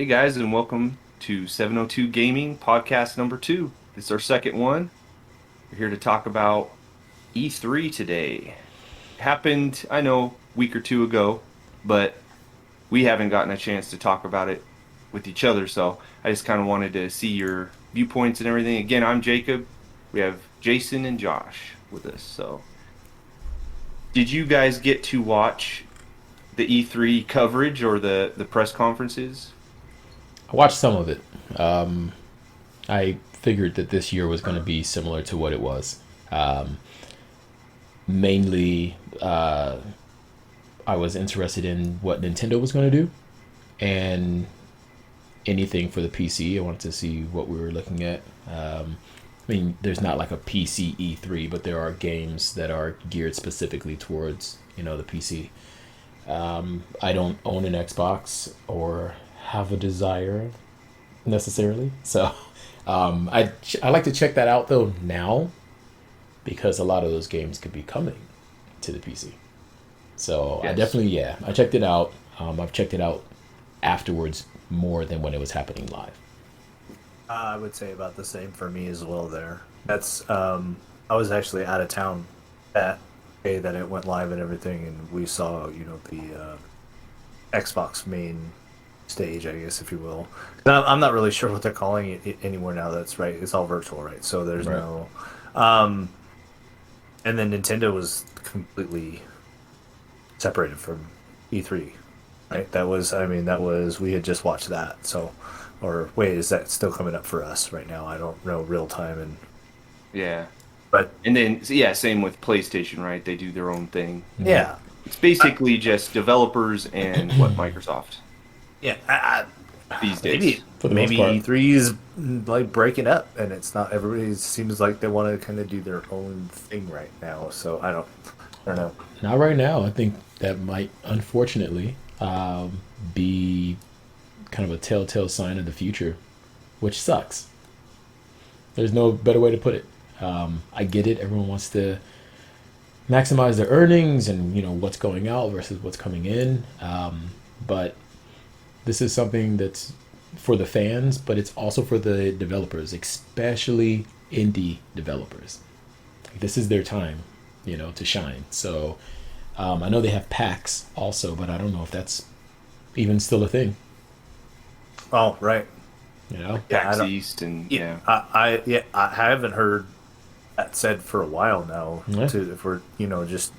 Hey guys, and welcome to 702 Gaming podcast number 2. This is our second one. We're here to talk about E3 today. Happened, I know, a week or two ago, but we haven't gotten a chance to talk about it with each other, so I just kind of wanted to see your viewpoints and everything. Again, I'm Jacob. We have Jason and Josh with us. So, did you guys get to watch the E3 coverage or the press conferences? I watched some of it. I figured that this year was going to be similar to what it was. Um, Mainly, I was interested in what Nintendo was going to do and anything for the PC. I wanted to see what we were looking at. I mean, there's not like a PC E3, but there are games that are geared specifically towards the PC. I don't own an Xbox or have a desire necessarily, so I like to check that out though now because a lot of those games could be coming to the PC. So I Yes. definitely, yeah, I checked it out. I've checked it out afterwards more than when it was happening live. I would say about the same for me as well. There, that's I was actually out of town that day that it went live and everything, and we saw the Xbox main stage, I guess if you will. I'm not really sure what they're calling it anymore now. That's right. It's all virtual, right? So there's Right. no. Um, and then Nintendo was completely separated from E3, right? That was we had just watched that. So, or wait, is that still coming up for us right now? I don't know real time, and Yeah. but And then, so yeah, same with PlayStation, right? They do their own thing. Yeah. yeah, It's basically just developers and what Microsoft yeah. these Maybe days. For the most maybe part. E3 is like breaking up, and it's not. Everybody seems like they want to kind of do their own thing right now. So I don't know. Not right now. I think that might, unfortunately, be kind of a telltale sign of the future, which sucks. There's no better way to put it. I get it. Everyone wants to maximize their earnings and what's going out versus what's coming in. But this is something that's for the fans, but it's also for the developers, especially indie developers. This is their time, to shine. So I know they have PAX also, but I don't know if that's even still a thing. Oh, right. You know, Yeah, I PAX don't. East and Yeah, yeah. I haven't heard that said for a while now. Yeah. To if we're just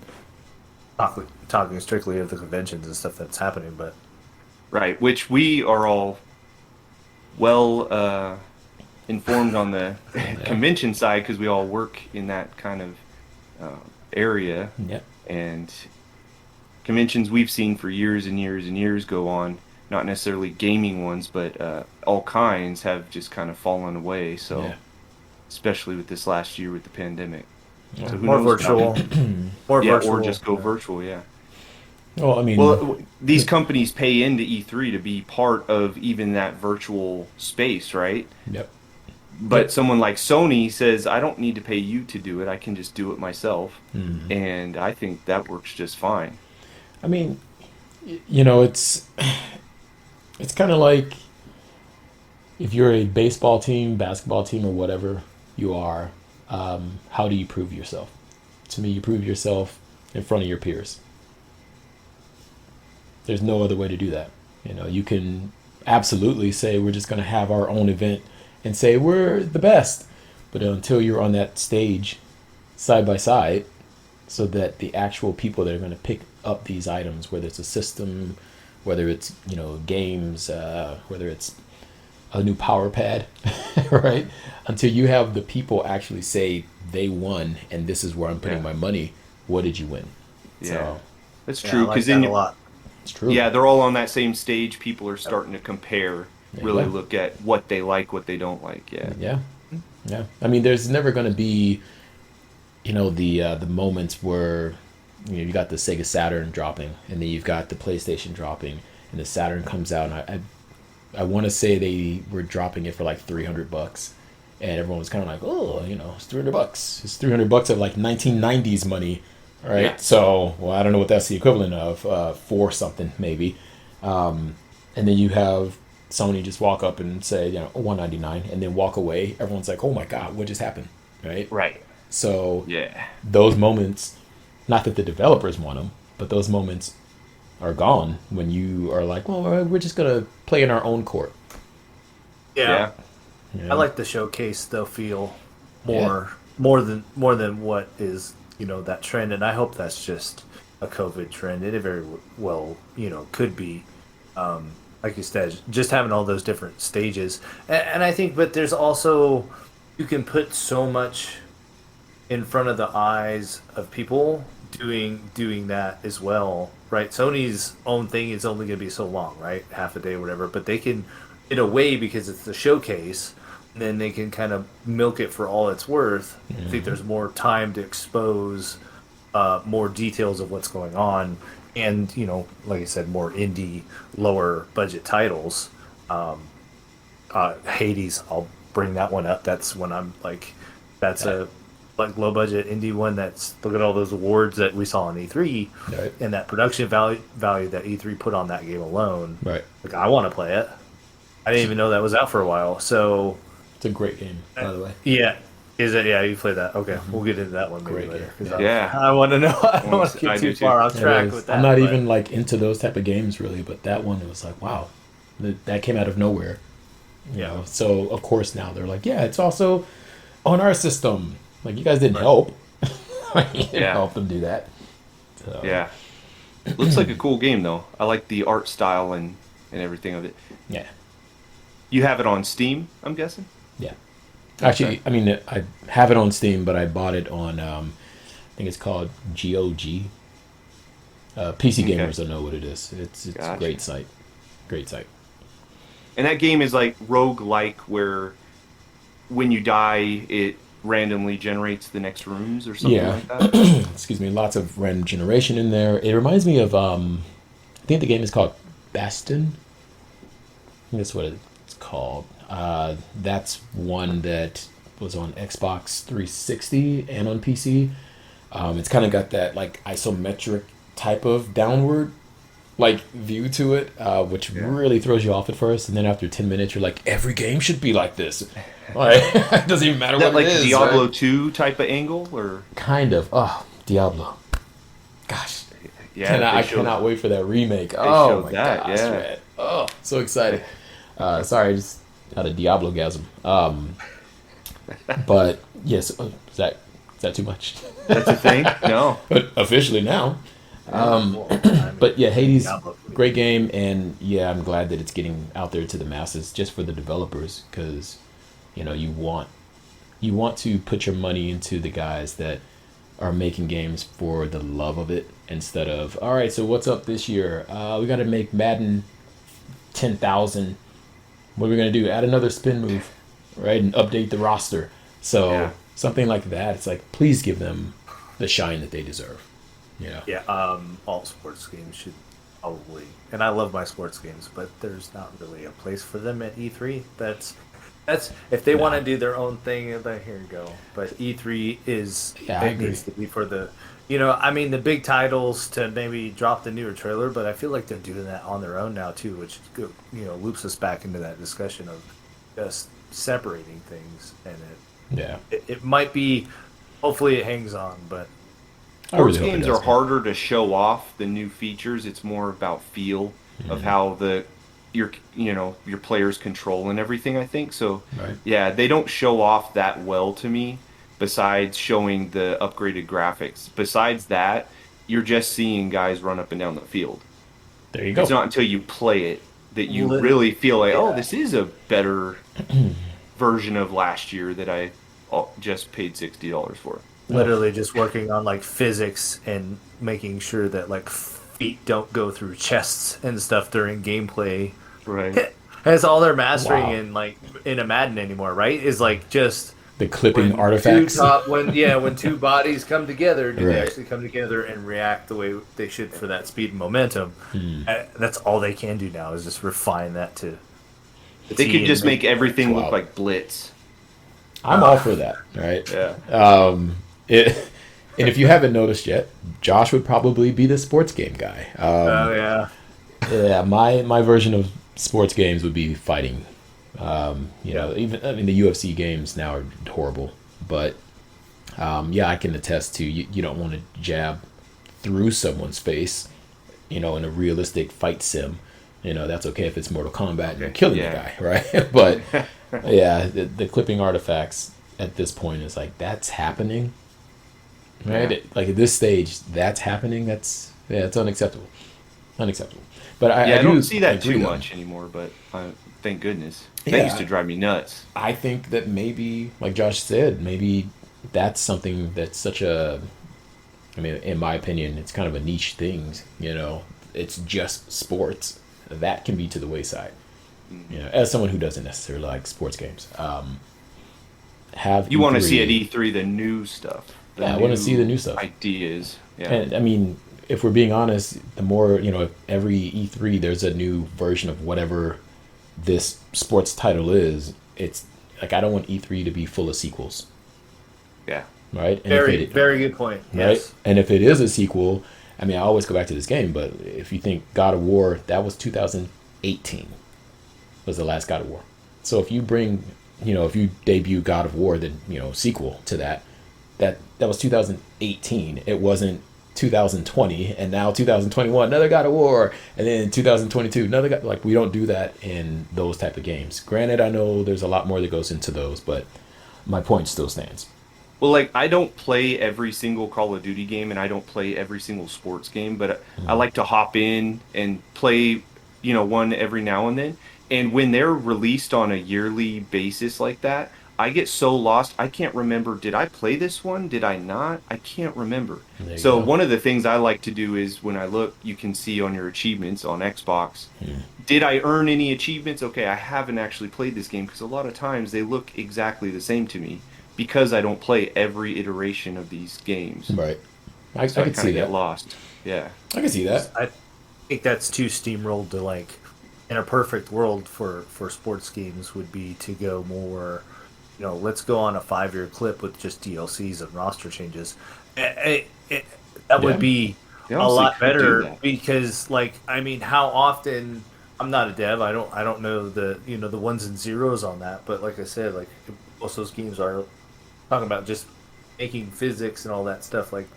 talking strictly of the conventions and stuff that's happening, but Right, which we are all well informed on the yeah, convention side because we all work in that kind of area. yeah, And conventions we've seen for years and years and years go on, not necessarily gaming ones, but all kinds have just kind of fallen away. yeah. So, especially with this last year with the pandemic. Yeah. So who more knows about virtual, more yeah, or virtual. just go virtual, yeah. Well, I Well, mean, these companies pay into E3 to be part of even that virtual space, right? yep, But someone like Sony says, I don't need to pay you to do it. I can just do it myself. And I think that works just fine. I mean, it's kind of like if you're a baseball team, basketball team, or whatever you are. How do you prove yourself? To me, you prove yourself in front of your peers. There's no other way to do that. You can absolutely say we're just going to have our own event and say we're the best, but until you're on that stage side by side, so that the actual people that are going to pick up these items, whether it's a system, whether it's games, whether it's a new power pad, right? Until you have the people actually say they won and this is where I'm putting Yeah. my money, what did you win? Yeah. So That's Yeah, I true. like Because that then, a lot. it's true. yeah, they're all on that same stage. People are starting to compare, really Yeah. look at what they like, what they don't like. Yeah. Yeah. Yeah. I mean, there's never going to be, the moments where you got the Sega Saturn dropping, and then you've got the PlayStation dropping, and the Saturn comes out, and I want to say they were dropping it for like $300, and everyone was kind of like, oh, it's $300. It's $300 of like 1990s money, right? Yeah. So, well, I don't know what that's the equivalent of, for something maybe. And then you have Sony just walk up and say, $199, and then walk away. Everyone's like, oh my God, what just happened? Right? Right. So Yeah. those moments, not that the developers want them, but those moments are gone when you are like, well, we're just going to play in our own court. Yeah. You know? I like the showcase though feel more than what is that trend, and I hope that's just a COVID trend. It very well could be, like you said, just having all those different stages, and I think, but there's also you can put so much in front of the eyes of people doing that as well, right? Sony's own thing is only going to be so long, right? Half a day or whatever, but they can, in a way, because it's the showcase, then they can kind of milk it for all it's worth. I think there's more time to expose more details of what's going on, and like I said, more indie, lower budget titles. Hades, I'll bring that one up. That's when I'm like, that's a like low budget indie one. That's, look at all those awards that we saw on E3, Right. and that production value that E3 put on that game alone. Right. Like, I want to play it. I didn't even know that was out for a while. So It's a great game, by the way. yeah, is it? Yeah, you played that. Okay, we'll get into that one maybe Great later. game. 'Cause Yeah. I want to know. I don't want to I get do too too. far off track It is. with that. I'm not but- even like into those type of games really, but that one, it was like, wow, that came out of nowhere. You Yeah. know? So of course now they're like, yeah, it's also on our system. Like, you guys didn't help. You didn't Yeah. help them do that. So, Yeah. Looks like a cool game though. I like the art style and everything of it. Yeah. You have it on Steam, I'm guessing? Yeah. Actually, I mean, I have it on Steam, but I bought it on, I think it's called GOG. PC Okay. gamers don't know what it is. It's a Gotcha. great site. Great site. And that game is like roguelike, where when you die, it randomly generates the next rooms or something Yeah. like that. Excuse me, lots of random generation in there. It reminds me of I think the game is called Bastion. I think that's what it's called. That's one that was on Xbox 360 and on PC. It's kind of got that like isometric type of downward like view to it, which really throws you off at first, and then after 10 minutes you're like, every game should be like this. Like, it doesn't even matter Is that what like it is. Diablo right? 2 type of angle, or Kind of. Oh, Diablo. Gosh. yeah? I they showed- cannot wait for that remake. Oh showed my that, gosh, yeah. man. Oh, so excited. Sorry, I just had a Diablo-gasm. But yes, is that too much? That's a thing. No. But officially now. Well, I mean, But yeah, Hades, Diablo. great game, and yeah, I'm glad that it's getting out there to the masses, just for the developers, because you want to put your money into the guys that are making games for the love of it, instead of, all right, so what's up this year? We got to make Madden 10,000. What are we gonna do? Add another spin move, right, and update the roster. So Yeah. something like that. It's like, please give them the shine that they deserve. Yeah, all sports games should probably, and I love my sports games, but there's not really a place for them at E3. That's if they want to do their own thing, then here you go. But E3 is, Yeah, I it agree. needs to be for the, I mean, the big titles to maybe drop the newer trailer, but I feel like they're doing that on their own now too, which loops us back into that discussion of just separating things, and Yeah. it might be, hopefully it hangs on, but I really Sports hope it games does, are man. harder to show off the new features. It's more about feel of how your players control and everything, I think. So Right. yeah, they don't show off that well to me, besides showing the upgraded graphics. Besides that, you're just seeing guys run up and down the field. There you go. It's not until you play it that you Lit- really feel like, oh, Yeah. this is a better version of last year that I just paid $60 for. literally just working on like physics and making sure that like feet don't go through chests and stuff during gameplay. Right. That's all they're mastering Wow. in like in a Madden anymore, right? Is like just The clipping when artifacts. when two bodies come together, do they Right. actually come together and react the way they should for that speed and momentum? That's all they can do now is just refine that to. the They T could and just make everything Wow. look like Blitz. I'm all for that, right? Yeah. And if you haven't noticed yet, Josh would probably be the sports game guy. Oh yeah. Yeah, my version of sports games would be fighting. Even I mean the UFC games now are horrible, but yeah, I can attest to you don't want to jab through someone's face, in a realistic fight sim. That's okay if it's Mortal Kombat and you're killing the guy, right? But yeah, the clipping artifacts at this point is like that's happening, right? Yeah. Like at this stage, that's happening. It's unacceptable, unacceptable. But I do don't see that agree, too though. much anymore, but thank goodness. Yeah. That used to drive me nuts. I think that maybe, like Josh said, maybe that's something that's such a, I mean, in my opinion, it's kind of a niche thing. It's just sports that can be to the wayside. As someone who doesn't necessarily like sports games, have You want to see at E3 E3 the new stuff. Yeah, I wanna see the new stuff. Ideas. Yeah. And I mean, if we're being honest, the more if every E3 there's a new version of whatever this sports title is, it's like I don't want E3 to be full of sequels, Yeah. right? And Very, very good point. right? Yes. And if it is a sequel, I mean, I always go back to this game, but if you think God of War, that was 2018 was the last God of War. So if you bring, if you debut God of War, then sequel to that was 2018. It wasn't 2020, and now 2021, another God of War, and then 2022, another God. Like we don't do that in those type of games. Granted, I know there's a lot more that goes into those, but my point still stands. Well, like I don't play every single Call of Duty game, and I don't play every single sports game, but I like to hop in and play, one every now and then. And when they're released on a yearly basis like that, I get so lost. I can't remember. Did I play this one? Did I not? I can't remember. There you So go. one of the things I like to do is when I look, you can see on your achievements on Xbox. Did I earn any achievements? Okay, I haven't actually played this game because a lot of times they look exactly the same to me because I don't play every iteration of these games. Right. I So I could kind see of get that. lost. Yeah. I can see that. I think that's too steamrolled to like. In a perfect world for sports games would be to go more, let's go on a 5-year clip with just DLCs and roster changes. That Yeah. would be They a honestly lot could do better that. because, like, I mean, how often? I'm not a dev. I don't know the ones and zeros on that. But like I said, like most of those games are talking about just making physics and all that stuff, like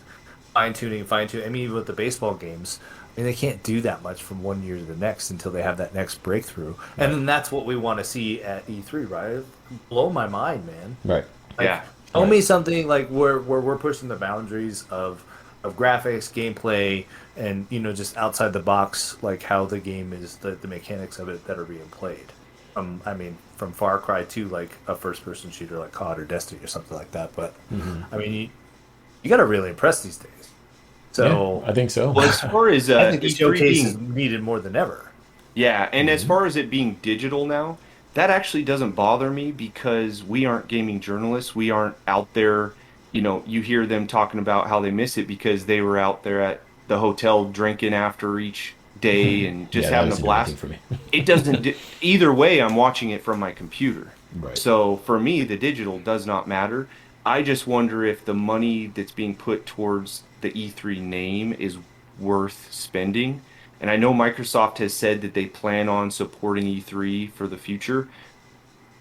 fine tuning. I mean, even with the baseball games, I mean, they can't do that much from one year to the next until they have that next breakthrough. And then that's what we want to see at E3, right? Blow my mind, man. Right. Like, Yeah. tell me something like where we're pushing the boundaries of graphics, gameplay, and just outside the box, like how the game is, the mechanics of it that are being played. From Far Cry to like a first-person shooter like COD or Destiny or something like that. But I mean, you got to really impress these days. So Yeah, I think so. Well, as far as I think the E3 showcase is being, needed more than ever. yeah, and as far as it being digital now, that actually doesn't bother me because we aren't gaming journalists. We aren't out there. You hear them talking about how they miss it because they were out there at the hotel drinking after each day and just Yeah, that having a doesn't do blast. anything for me. It doesn't. Either way, I'm watching it from my computer. Right. So for me, the digital does not matter. I just wonder if the money that's being put towards the E3 name is worth spending. And I know Microsoft has said that they plan on supporting E3 for the future,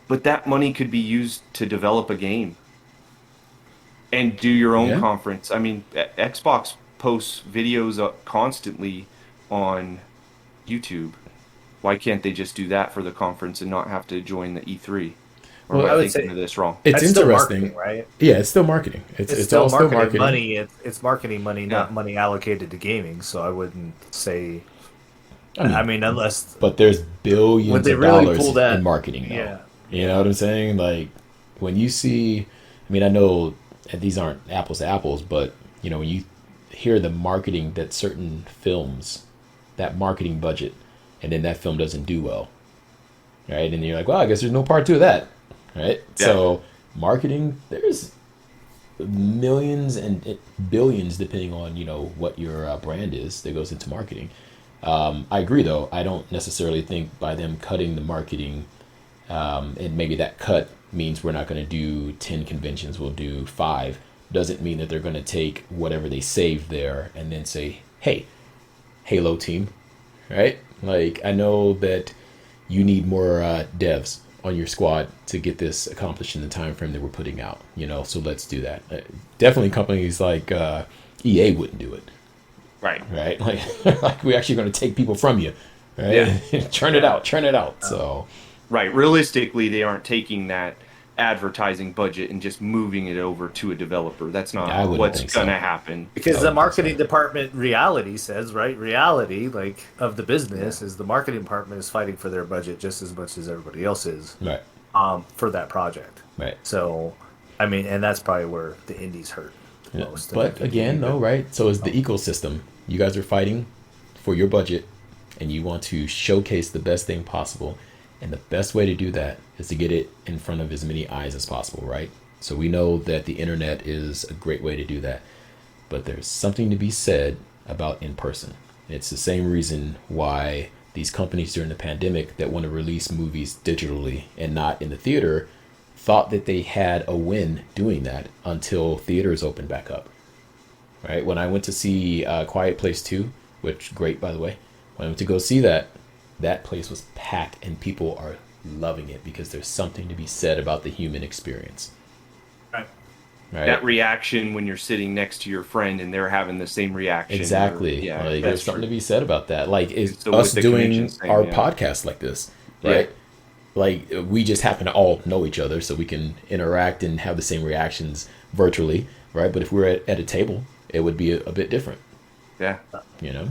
but that money could be used to develop a game and do your own Yeah. conference. I mean, Xbox posts videos constantly on YouTube. Why can't they just do that for the conference and not have to join the E3? Or Well, am I I would thinking say- of this wrong? It's That's still interesting. marketing, right? Yeah, it's still marketing. It's Still all still marketing marketing. money. It's marketing money, not Yeah. money allocated to gaming. So I wouldn't say. I mean, Unless but there's billions Would they of really dollars pull that- in marketing. Though. Yeah. You know what I'm saying? Like when you see, I mean, I know these aren't apples to apples, but when you hear the marketing that certain films, that marketing budget, and then that film doesn't do well, right? And you're like, well, I guess there's no part two of that, right? Yeah. So marketing, there's millions and billions depending on what your brand is that goes into marketing. I agree though. I don't necessarily think by them cutting the marketing, and maybe that cut means we're not going to do 10 conventions, we'll do 5, doesn't mean that they're going to take whatever they saved there and then say, hey, Halo team, right? Like I know that you need more devs on your squad to get this accomplished in the time frame that we're putting out. So let's do that. Definitely, companies like EA wouldn't do it, Right. right? Like we're actually going to take people from you, right? Yeah. churn it out. So Right. Realistically, they aren't taking that advertising budget and just moving it over to a developer. That's I not wouldn't what's think so. going to happen. Because I the would think marketing so. department reality says, right? Reality, like, of the business is the marketing department is fighting for their budget just as much as everybody else is right, for that project. right. So, I mean, and that's probably where the indies hurt Yeah. most. But again, no, right? So is the ecosystem. You guys are fighting for your budget, and you want to showcase the best thing possible. And the best way to do that is to get it in front of as many eyes as possible, right? So we know that the internet is a great way to do that. But there's something to be said about in person. It's the same reason why these companies during the pandemic that want to release movies digitally and not in the theater thought that they had a win doing that until theaters opened back up. Right? When I went to see Quiet Place 2, which great by the way, when I went to go see that, that place was packed and people are loving it because there's something to be said about the human experience. Right. Right? That reaction when you're sitting next to your friend and they're having the same reaction. Exactly. Yeah, Like, that's there's something true. to be said about that. Like, is So with us the doing convention thing, our yeah. podcast like this, right? Like, we just happen to all know each other, so we can interact and have the same reactions virtually, right? But if we were at a table, it would be a bit different, Yeah. you know?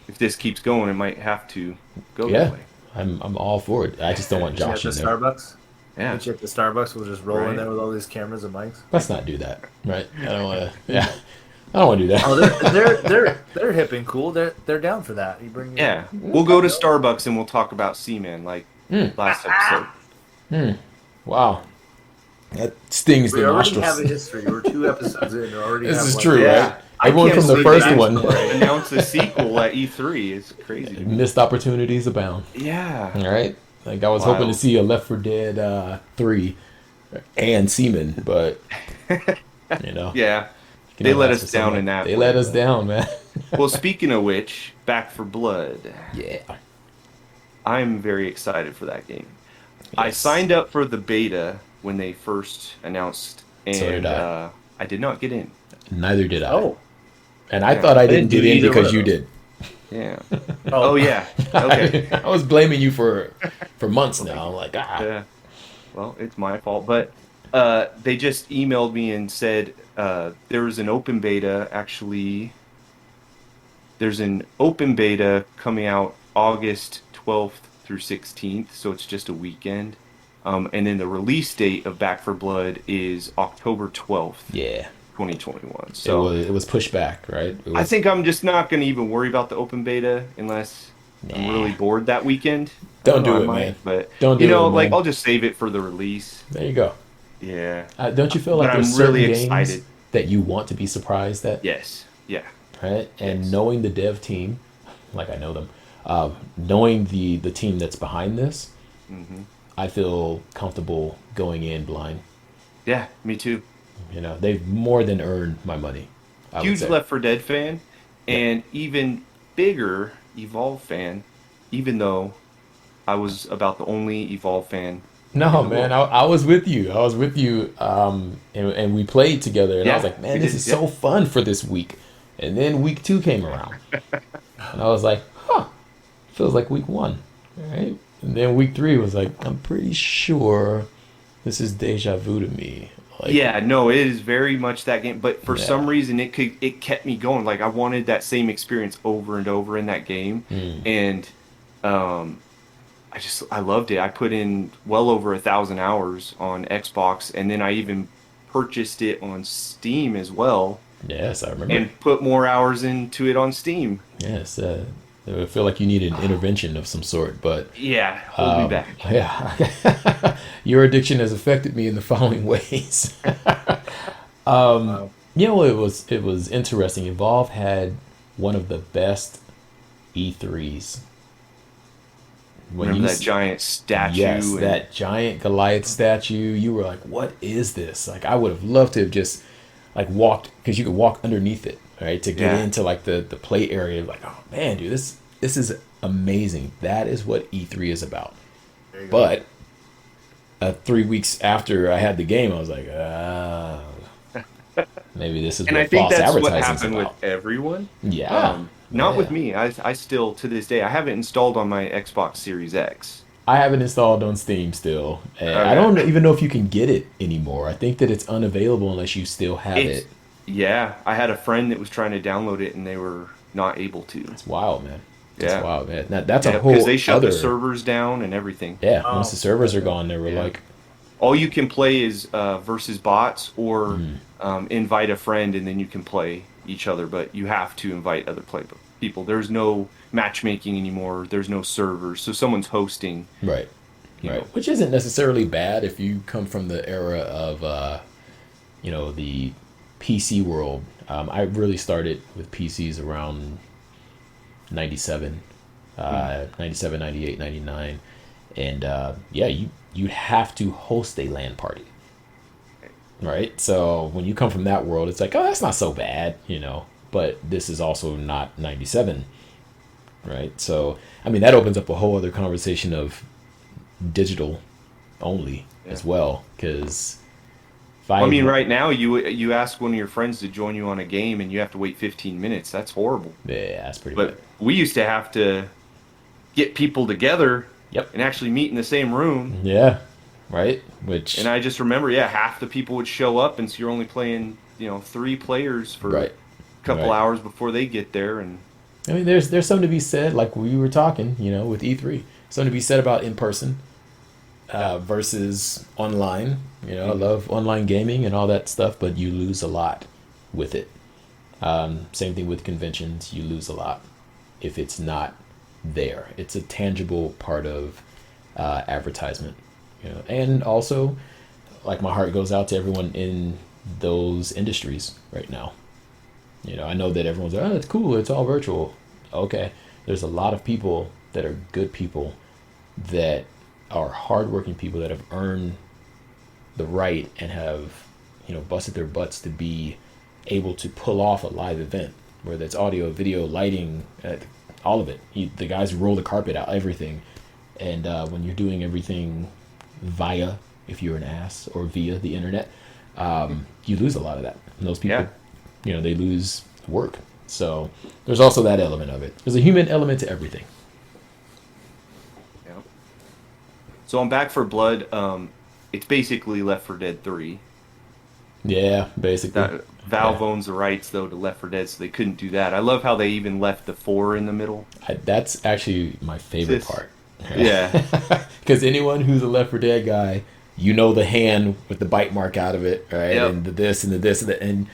If this keeps going, it might have to go Yeah, that way. I'm all for it. I just don't want At the Josh in there. Starbucks? Yeah. At the Starbucks, we'll just roll in Right. there with all these cameras and mics. Let's not do that, right? I don't want to. Yeah, I don't want to do that. Oh, they're hip and cool. They're down for that. You bring Yeah. We'll go to Starbucks and we'll talk about Seaman like last episode. Wow, that stings We the already have nostrils. a history. We're 2 episodes in. We already This have is one. true, Yeah. right? Everyone can't from the believe first they one. announced the sequel at E3. It's crazy. Missed opportunities abound. Yeah. All right, like I was hoping to Wild. see a Left 4 Dead 3 and Seaman, but you know, Yeah. you They know, let that's us just down something. in that They way, let us but- down, man. Well, speaking of which, Back for Blood. Yeah. I'm very excited for that game. I Yes. signed up for the beta when they first announced, and So did I. I did not get in. Neither did I. Oh. And I Yeah. thought I didn't didn't do get in either because one you of did. Yeah. Oh. Oh yeah. Okay. I was blaming you for months now. I'm like, Yeah. Well, it's my fault, but they just emailed me and said there was an open beta. Actually, there's an open beta coming out August 12th through 16th, so it's just a weekend. And then the release date of Back for Blood is October 12th, yeah. 2021. So It was pushed back, right? It I was, think I'm just not going to even worry about the open beta unless I'm Nah. really bored that weekend. Don't I do I it, man. But Don't you do know, it, like man. I'll just save it for the release. there you go. Yeah. Don't you feel like But there's I'm certain really games excited. that you want to be surprised at, Yes. Yeah. right? And Yes. knowing the dev team, like I know them, knowing the team that's behind this, Hmm. I feel comfortable going in blind. Yeah. Me too. You know, they've more than earned my money. I would Huge say. Left 4 Dead fan, and even bigger Evolve fan. Even though I was about the only Evolve fan. No, in the man, world. I was with you. I was with you, and we played together, and I was Yeah, like, man, we this did, is yeah. so fun for this week. And then week 2 came around, and I was like, huh, feels like week 1, all right? And then week 3 was like, I'm pretty sure this is deja vu to me. Like, Yeah, no, it is very much that game. But for Yeah. some reason, it kept me going. Like I wanted that same experience over and over in that game, and I loved it. I put in well over 1,000 hours on Xbox, and then I even purchased it on Steam as well, Yes, I remember. and put more hours into it on Steam. Yes, I feel like you need an intervention of some sort, but Yeah, hold me back. yeah, your addiction has affected me in the following ways. Wow. You know, it was interesting. Evolve had one of the best E3s. When Remember that s- giant statue? Yes, and- that giant Goliath statue. You were like, "What is this?" Like, I would have loved to have just like walked, because you could walk underneath it, right, to get Yeah. into like the play area. Like, oh man, dude, this is amazing. That is what E3 is about. There you go. But 3 weeks after I had the game, I was like, maybe this is And I what think false that's what advertising's happened with about. everyone. Yeah. Not with Yeah. me. I still, to this day, I have it installed on my Xbox Series X. I have it installed on Steam still. And I Okay. don't even know if you can get it anymore. I think that it's unavailable unless you still have It's, it. yeah, I had a friend that was trying to download it and they were not able to. It's wild, man. It's Yeah. wild, man. That's a Yeah, because whole they shut the other. servers down and everything. Yeah, once Oh, the servers are okay. gone, they were Yeah. like, All you can play is versus bots or mm, invite a friend and then you can play each other, but you have to invite other people. There's no matchmaking anymore. There's no servers. So someone's hosting, right, you right. know. Which isn't necessarily bad if you come from the era of, the PC world. I really started with PCs around 97, Mm. 97, 98, 99. And yeah, you'd have to host a LAN party, right? So when you come from that world, it's like, oh, that's not so bad. But this is also not 97, right? So, I mean, that opens up a whole other conversation of digital only Yeah. as well. Because if I I, mean, right now you ask one of your friends to join you on a game and you have to wait 15 minutes. That's horrible. yeah, that's pretty bad. But we used to have to get people together Yep. and actually meet in the same room. Yeah. Right. Which, And I just remember, yeah, half the people would show up, and so you're only playing, 3 players for right. a couple Right. hours before they get there, and I mean, there's something to be said, like we were talking, with E3. Something to be said about in person yeah. versus online. I Mhm. love online gaming and all that stuff, but you lose a lot with it. Same thing with conventions. You lose a lot if it's not there. It's a tangible part of advertisement. And also, like, my heart goes out to everyone in those industries right now. I know that everyone's like, oh, it's cool, it's all virtual. Okay, there's a lot of people that are good people that are hardworking people that have earned the right and have, busted their butts to be able to pull off a live event, whether it's audio, video, lighting, all of it. The guys who roll the carpet out, everything. And when you're doing everything via, if you're an ass, or via the internet, you lose a lot of that. And those people, Yeah. They lose work. So there's also that element of it. There's a human element to everything. Yeah. So on Back for Blood, it's basically Left 4 Dead 3. Yeah, basically. That Valve Yeah. owns the rights though to Left 4 Dead, so they couldn't do that. I love how they even left the 4 in the middle. That's actually my favorite This- part. Yeah. Because anyone who's a Left 4 Dead guy, the hand with the bite mark out of it, right? Yep. And the this and the this and the, and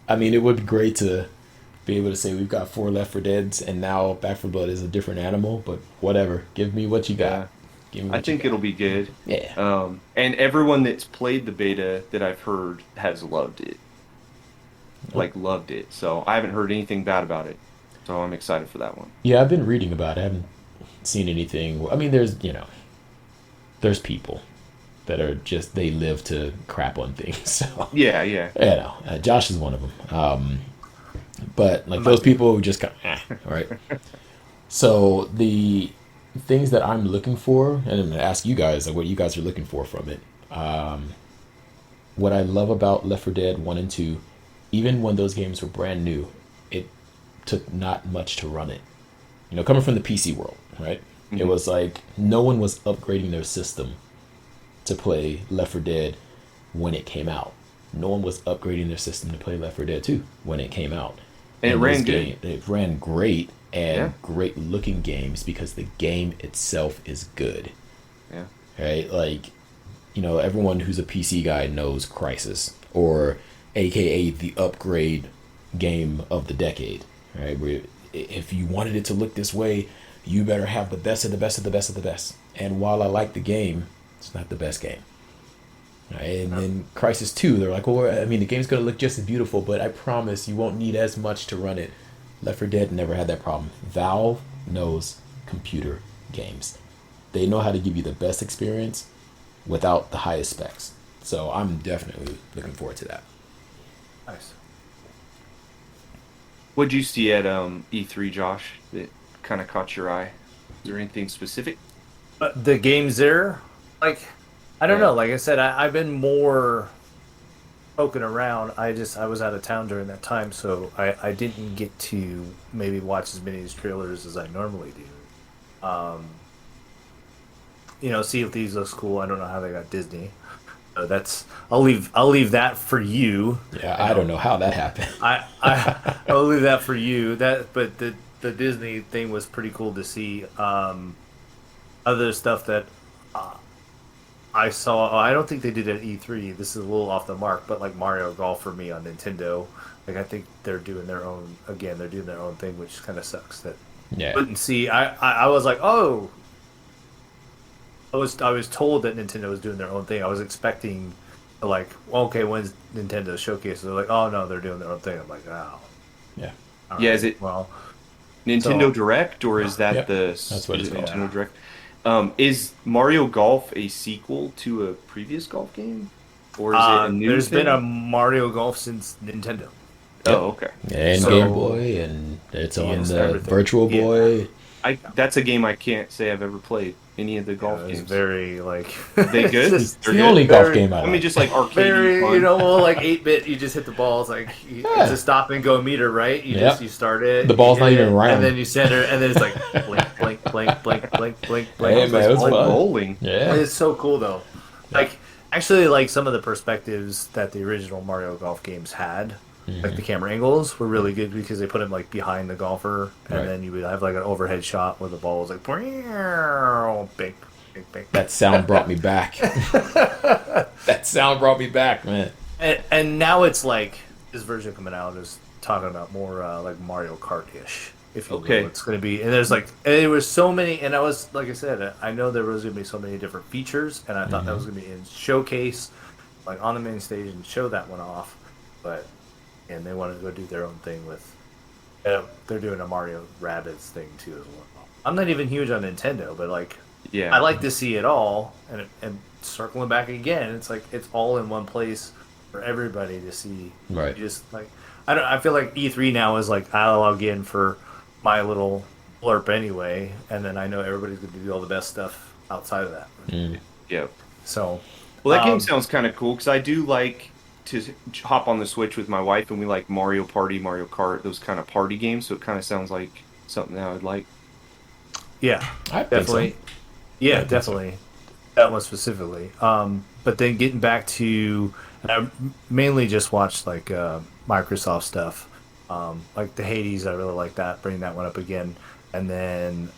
I mean, it would be great to be able to say we've got 4 Left 4 Deads and now Back for Blood is a different animal, but whatever. Give me what you got. Yeah. Give me I what think you it'll be good. got. Yeah. And everyone that's played the beta that I've heard has loved it. Like loved it. So I haven't heard anything bad about it. So I'm excited for that one. Yeah, I've been reading about it. I haven't seen anything. I mean, there's people that are just, they live to crap on things. So, Yeah, yeah. Josh is one of them. But like those people who just right? So the things that I'm looking for, and I'm gonna ask you guys like what you guys are looking for from it. What I love about Left 4 Dead 1 and 2, even when those games were brand new, it took not much to run it. Coming from the PC world, right? It Mhm. was like no one was upgrading their system to play Left 4 Dead when it came out. No one was upgrading their system to play Left 4 Dead 2 when it came out. And it And ran those good. It ran great and Yeah. great looking games because the game itself is good, Yeah. right? Like, everyone who's a PC guy knows Crisis, or AKA the upgrade game of the decade, right? Where if you wanted it to look this way, you better have the best of the best of the best of the best. And while I like the game, it's not the best game. Right? And then Crisis 2, they're like, well, I mean, the game's going to look just as beautiful, but I promise you won't need as much to run it. Left 4 Dead never had that problem. Valve knows computer games. They know how to give you the best experience without the highest specs. So I'm definitely looking forward to that. Nice. What'd you see at E3, Josh, that kind of caught your eye? Is there anything specific? But the games there, like, I don't Yeah. know. Like I said, I've been more poking around. I was out of town during that time, so I didn't get to maybe watch as many of these trailers as I normally do. Sea of Thieves looks cool. I don't know how they got Disney. That's I'll leave that for you. Yeah, I don't know how that happened. I'll leave that for you. But the Disney thing was pretty cool to see. Other stuff that I saw. I don't think they did it at E3. This is a little off the mark, but like Mario Golf for me on Nintendo, like I think they're doing their own. Again, they're doing their own thing, which kind of sucks. That Yeah. couldn't see. I was like, oh, I was told that Nintendo was doing their own thing. I was expecting, like, well, okay, when's Nintendo showcase? They're like, oh no, they're doing their own thing. I'm like, oh, Yeah. all Yeah, right, is it well? Nintendo So- Direct or is that Yep, the that's what is it's it called. Nintendo Direct? Is Mario Golf a sequel to a previous golf game, or is it a new There's thing? been a Mario Golf since Nintendo. Oh, okay. And So- Game Boy, and it's on Yes, the everything. Virtual Yeah. Boy. That's a game I can't say I've ever played. Any of the golf It's games? very like They good? it's just They're the good? only golf Very- game I I like. mean, just like arcade. very fun. well, like 8-bit. You just hit the ball. It's like Yeah. it's a stop and go meter, right? Yep. You start it. The ball's you not hit even it, round. and then you center, and then it's like blink, blink, blink, blink, blink, blink, blink. Hey, It's man, like, it was like fun. bowling. Yeah. It's so cool though. Like actually, like some of the perspectives that the original Mario Golf games had, like the camera angles, were really good because they put them like behind the golfer, and Right. then you would have like an overhead shot where the ball was like, bing, bing, bing. That sound brought me back. That sound brought me back, man. And now it's like this version coming out is talking about more like Mario Kart ish, if you Okay. will. It's going to be, and there's like, and there was so many, and I was like I said, I know there was going to be so many different features, and I thought that was going to be in showcase, like on the main stage, and show that one off, but and they wanted to go do their own thing with. They're doing a Mario Rabbids thing too as well. I'm not even huge on Nintendo, but like Yeah. I like to see it all, and circling back again, it's like it's all in one place for everybody to see. Right. You just like I feel like E3 now is like I'll log in for my little blurb anyway, and then I know everybody's going to do all the best stuff outside of that. Yeah. So Well, that game Um, sounds kind of cool because I do like to hop on the Switch with my wife, and we like Mario Party, Mario Kart, those kind of party games. So it kind of sounds like something that I would like. yeah, I think definitely. so. Yeah, I think so. definitely. That one specifically. But then getting back to, and I mainly just watched like Microsoft stuff, like the Hades. I really like that. Bring that one up again, and then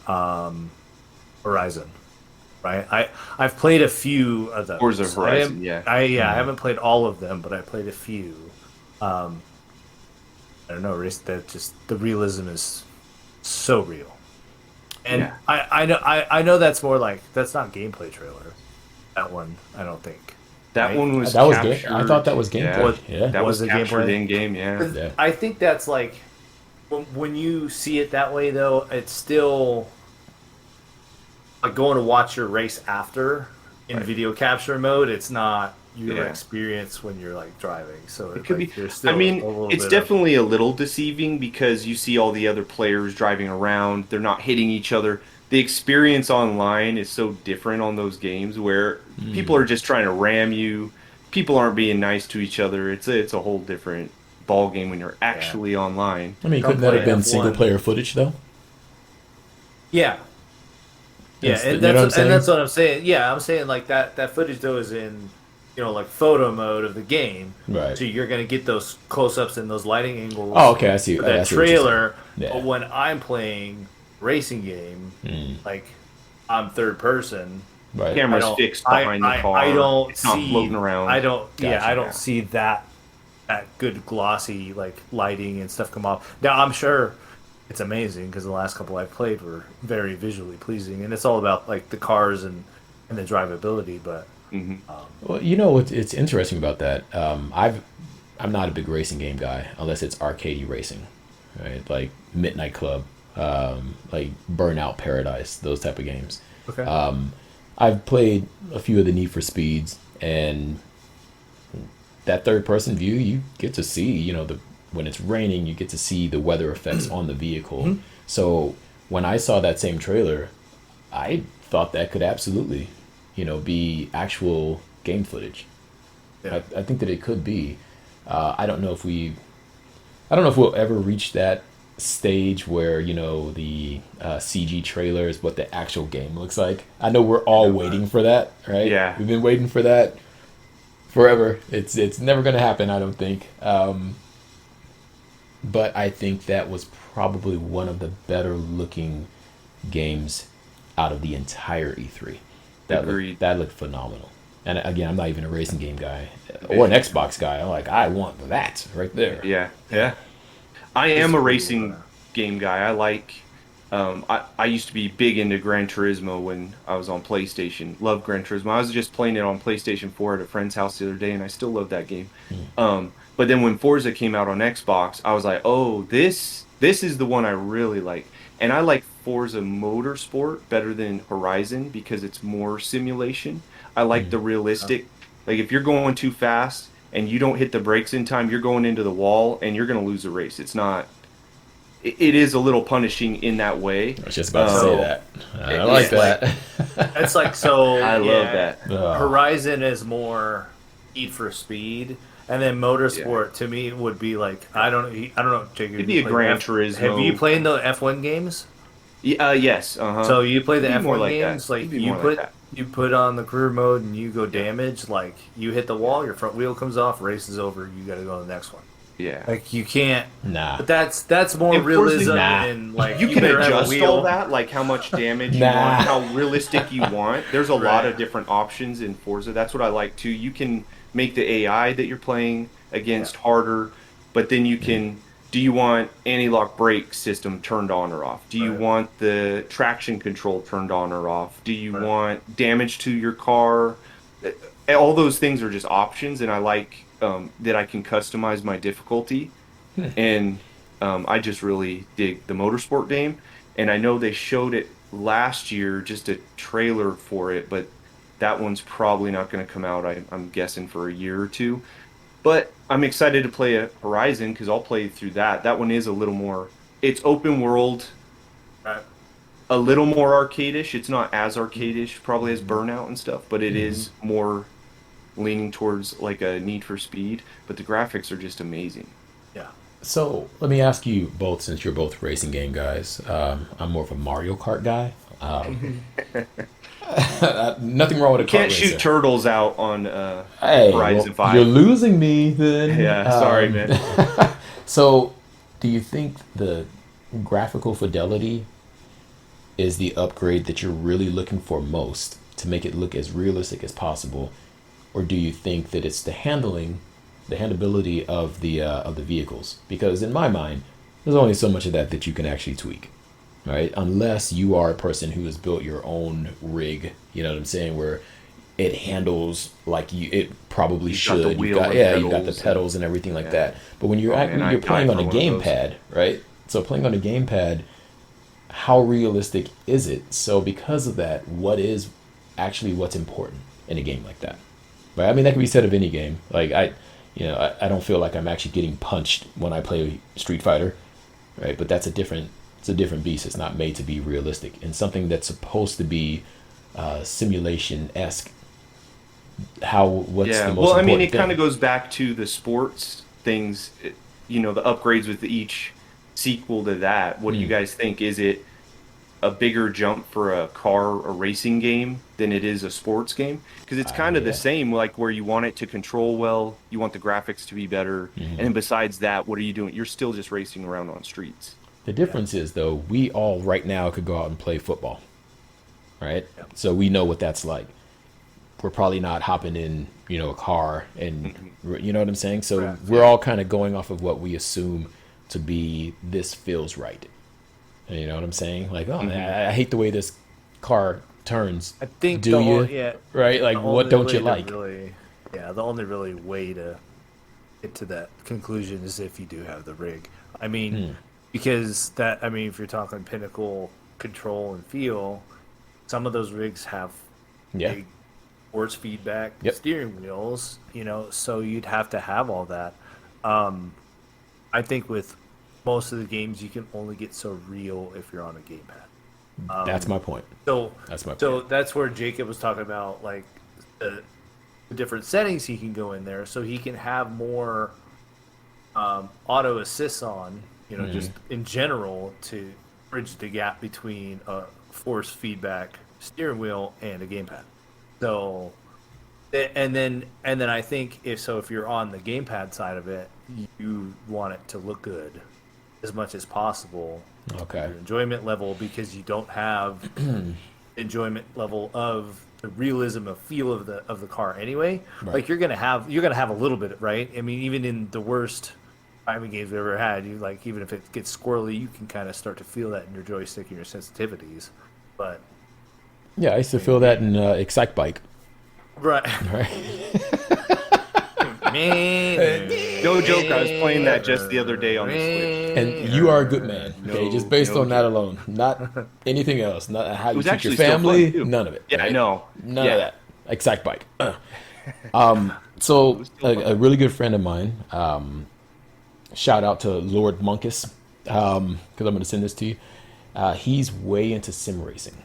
Horizon. Right, I've played a few of those. Forza Horizon, I yeah. I haven't played all of them, but I played a few. I don't know. That just the realism is so real. And Yeah. I know that's more like that's not gameplay trailer. That one I don't think. That Right? one was That was good. captured. I thought that was gameplay. Yeah. That was, Was it captured gameplay? in game. Yeah. Yeah. I think that's like when you see it that way though, it's still like going to watch your race after in Right. video capture mode. It's not your Yeah. experience when you're like driving. So It could like, be. there's still I mean, a little it's bit of- definitely a little deceiving because you see all the other players driving around. They're not hitting each other. The experience online is so different on those games where people are just trying to ram you. People aren't being nice to each other. It's a whole different ball game when you're actually online. I mean, Don't couldn't that have play been F1. single player footage though? Yeah. Yeah, That's and you know what I'm that's saying? and that's what I'm saying. Yeah, I'm saying like that footage though is in like photo mode of the game. Right. So you're gonna get those close-ups and those lighting angles. Oh, okay. I see. for I that see what you're saying. trailer. Yeah. But when I'm playing racing game, like I'm third person. Right. Camera's I don't- fixed behind the car. I don't It's not see, floating around. I don't. Yeah, Gotcha. I don't see that good glossy like lighting and stuff come off. Now I'm sure it's amazing because the last couple I played were very visually pleasing, and it's all about like the cars and the drivability. But Well, you know what? It's interesting about that. I'm not a big racing game guy unless it's arcadey racing, right? Like Midnight Club, like Burnout Paradise, those type of games. okay, I've played a few of the Need for Speeds, and that third person view, you get to see, when it's raining, you get to see the weather effects on the vehicle. So when I saw that same trailer, I thought that could absolutely, be actual game footage. Yeah. I think that it could be. I don't know if we'll ever reach that stage where the CG trailer is what the actual game looks like. I know we're all waiting for that, right? Yeah. We've been waiting for that forever. It's never going to happen, I don't think. But I think that was probably one of the better looking games out of the entire E3. Agreed. That looked phenomenal. And again, I'm not even a racing game guy or an Xbox guy. I'm like, I want that right there. Yeah, yeah. I am a racing game guy. I like. I used to be big into Gran Turismo when I was on PlayStation. Love Gran Turismo. I was just playing it on PlayStation 4 at a friend's house the other day, and I still love that game. But then when Forza came out on Xbox, I was like, oh, this is the one I really like. And I like Forza Motorsport better than Horizon because it's more simulation. I like the realistic. Like if you're going too fast and you don't hit the brakes in time, you're going into the wall and you're going to lose the race. It's not. It is a little punishing in that way. I was just about to say that. I like that. It's like so. I love that. Horizon is more Need for Speed, and then Motorsport to me would be like I don't know. Jacob, It'd be a Gran Turismo. Have you played the F1 games? Yes. So you play the It'd be more F1 like games, that. like It'd be you more put like that. you put on the career mode and you go damage, like you hit the wall, your front wheel comes off, race is over, you got to go to the next one. Yeah. Like you can't. Nah. But that's more And realism Nah. and like You can better have a adjust wheel. all that, like how much damage you Nah. want, how realistic you want. There's a lot Right. of different options in Forza. That's what I like too. You can make the AI that you're playing against harder, but then you can. Do you want anti-lock brake system turned on or off? Do you Right. want the traction control turned on or off? Do you Right. want damage to your car? All those things are just options, and I like that I can customize my difficulty. And I just really dig the Motorsport game. And I know they showed it last year, just a trailer for it, but that one's probably not going to come out, I'm guessing, for a year or two. But I'm excited to play a Horizon because I'll play through that. That one is a little more, it's open world, Right. a little more arcade-ish. It's not as arcade-ish probably as Burnout and stuff, but it is more leaning towards like a Need for Speed. But the graphics are just amazing. Yeah. So let me ask you both, since you're both racing game guys. I'm more of a Mario Kart guy. Nothing wrong with a kart Can't racer. shoot turtles out on Hey, Horizon well, 5. you're losing me then. Yeah, sorry, man. So, do you think the graphical fidelity is the upgrade that you're really looking for most to make it look as realistic as possible, or do you think that it's the handability of the vehicles? Because in my mind, there's only so much of that you can actually tweak, right? Unless you are a person who has built your own rig, you know what I'm saying, where it handles like it probably You've got the should. wheel You got, and you got the pedals pedals and everything like yeah. that. But when you're Oh, man, you're I'd playing die on for a one of those. gamepad, right? So playing on a gamepad, how realistic is it? So because of that, what's important in a game like that? Right? I mean, that can be said of any game. Like I don't feel like I'm actually getting punched when I play Street Fighter, right? But it's a different beast. It's not made to be realistic, and something that's supposed to be simulation-esque. What's the most Well, I important mean, it thing? kind of goes back to the sports things, the upgrades with each sequel to that. What do you guys think? Is it a bigger jump for a racing game than it is a sports game? Because it's kind of Yeah. the same, like where you want it to control well, you want the graphics to be better, and then besides that, what are you doing? You're still just racing around on streets. The difference is, though, we all right now could go out and play football, right? Yeah. So we know what that's like. We're probably not hopping in, a car, and you know what I'm saying. So Right. we're all kind of going off of what we assume to be this feels right. You know what I'm saying? Like, oh, man, I hate the way this car turns. I think Do you? Yeah. Right? Like, The what only don't way you to like? The only really way to get to that conclusion is if you do have the rig. I mean, because if you're talking pinnacle control and feel, some of those rigs have Yeah. big force feedback Yep. steering wheels, so you'd have to have all that. I think with most of the games, you can only get so real if you're on a gamepad. That's my point. So That's my so point. that's where Jacob was talking about like the different settings he can go in there, so he can have more auto assists on, just in general to bridge the gap between a force feedback steering wheel and a gamepad. So, and then I think if you're on the gamepad side of it, you want it to look good as much as possible. Okay. Your enjoyment level, because you don't have enjoyment level of the realism of feel of the car anyway. Right. Like you're gonna have a little bit, right? I mean, even in the worst driving games we've ever had, you like, even if it gets squirrely, you can kind of start to feel that in your joystick and your sensitivities. But Yeah, I used to feel that in Excite Bike. right, Right. No joke, I was playing that just the other day on the Switch. And you are a good man. Okay, No- just based no on that alone, not anything else, not how you was treat actually your still fun, family, too. none of it. Yeah, I right? know. None Yeah. of that. Exact Bike. So a really good friend of mine, shout out to Lord Monkus, because I'm going to send this to you. He's way into sim racing,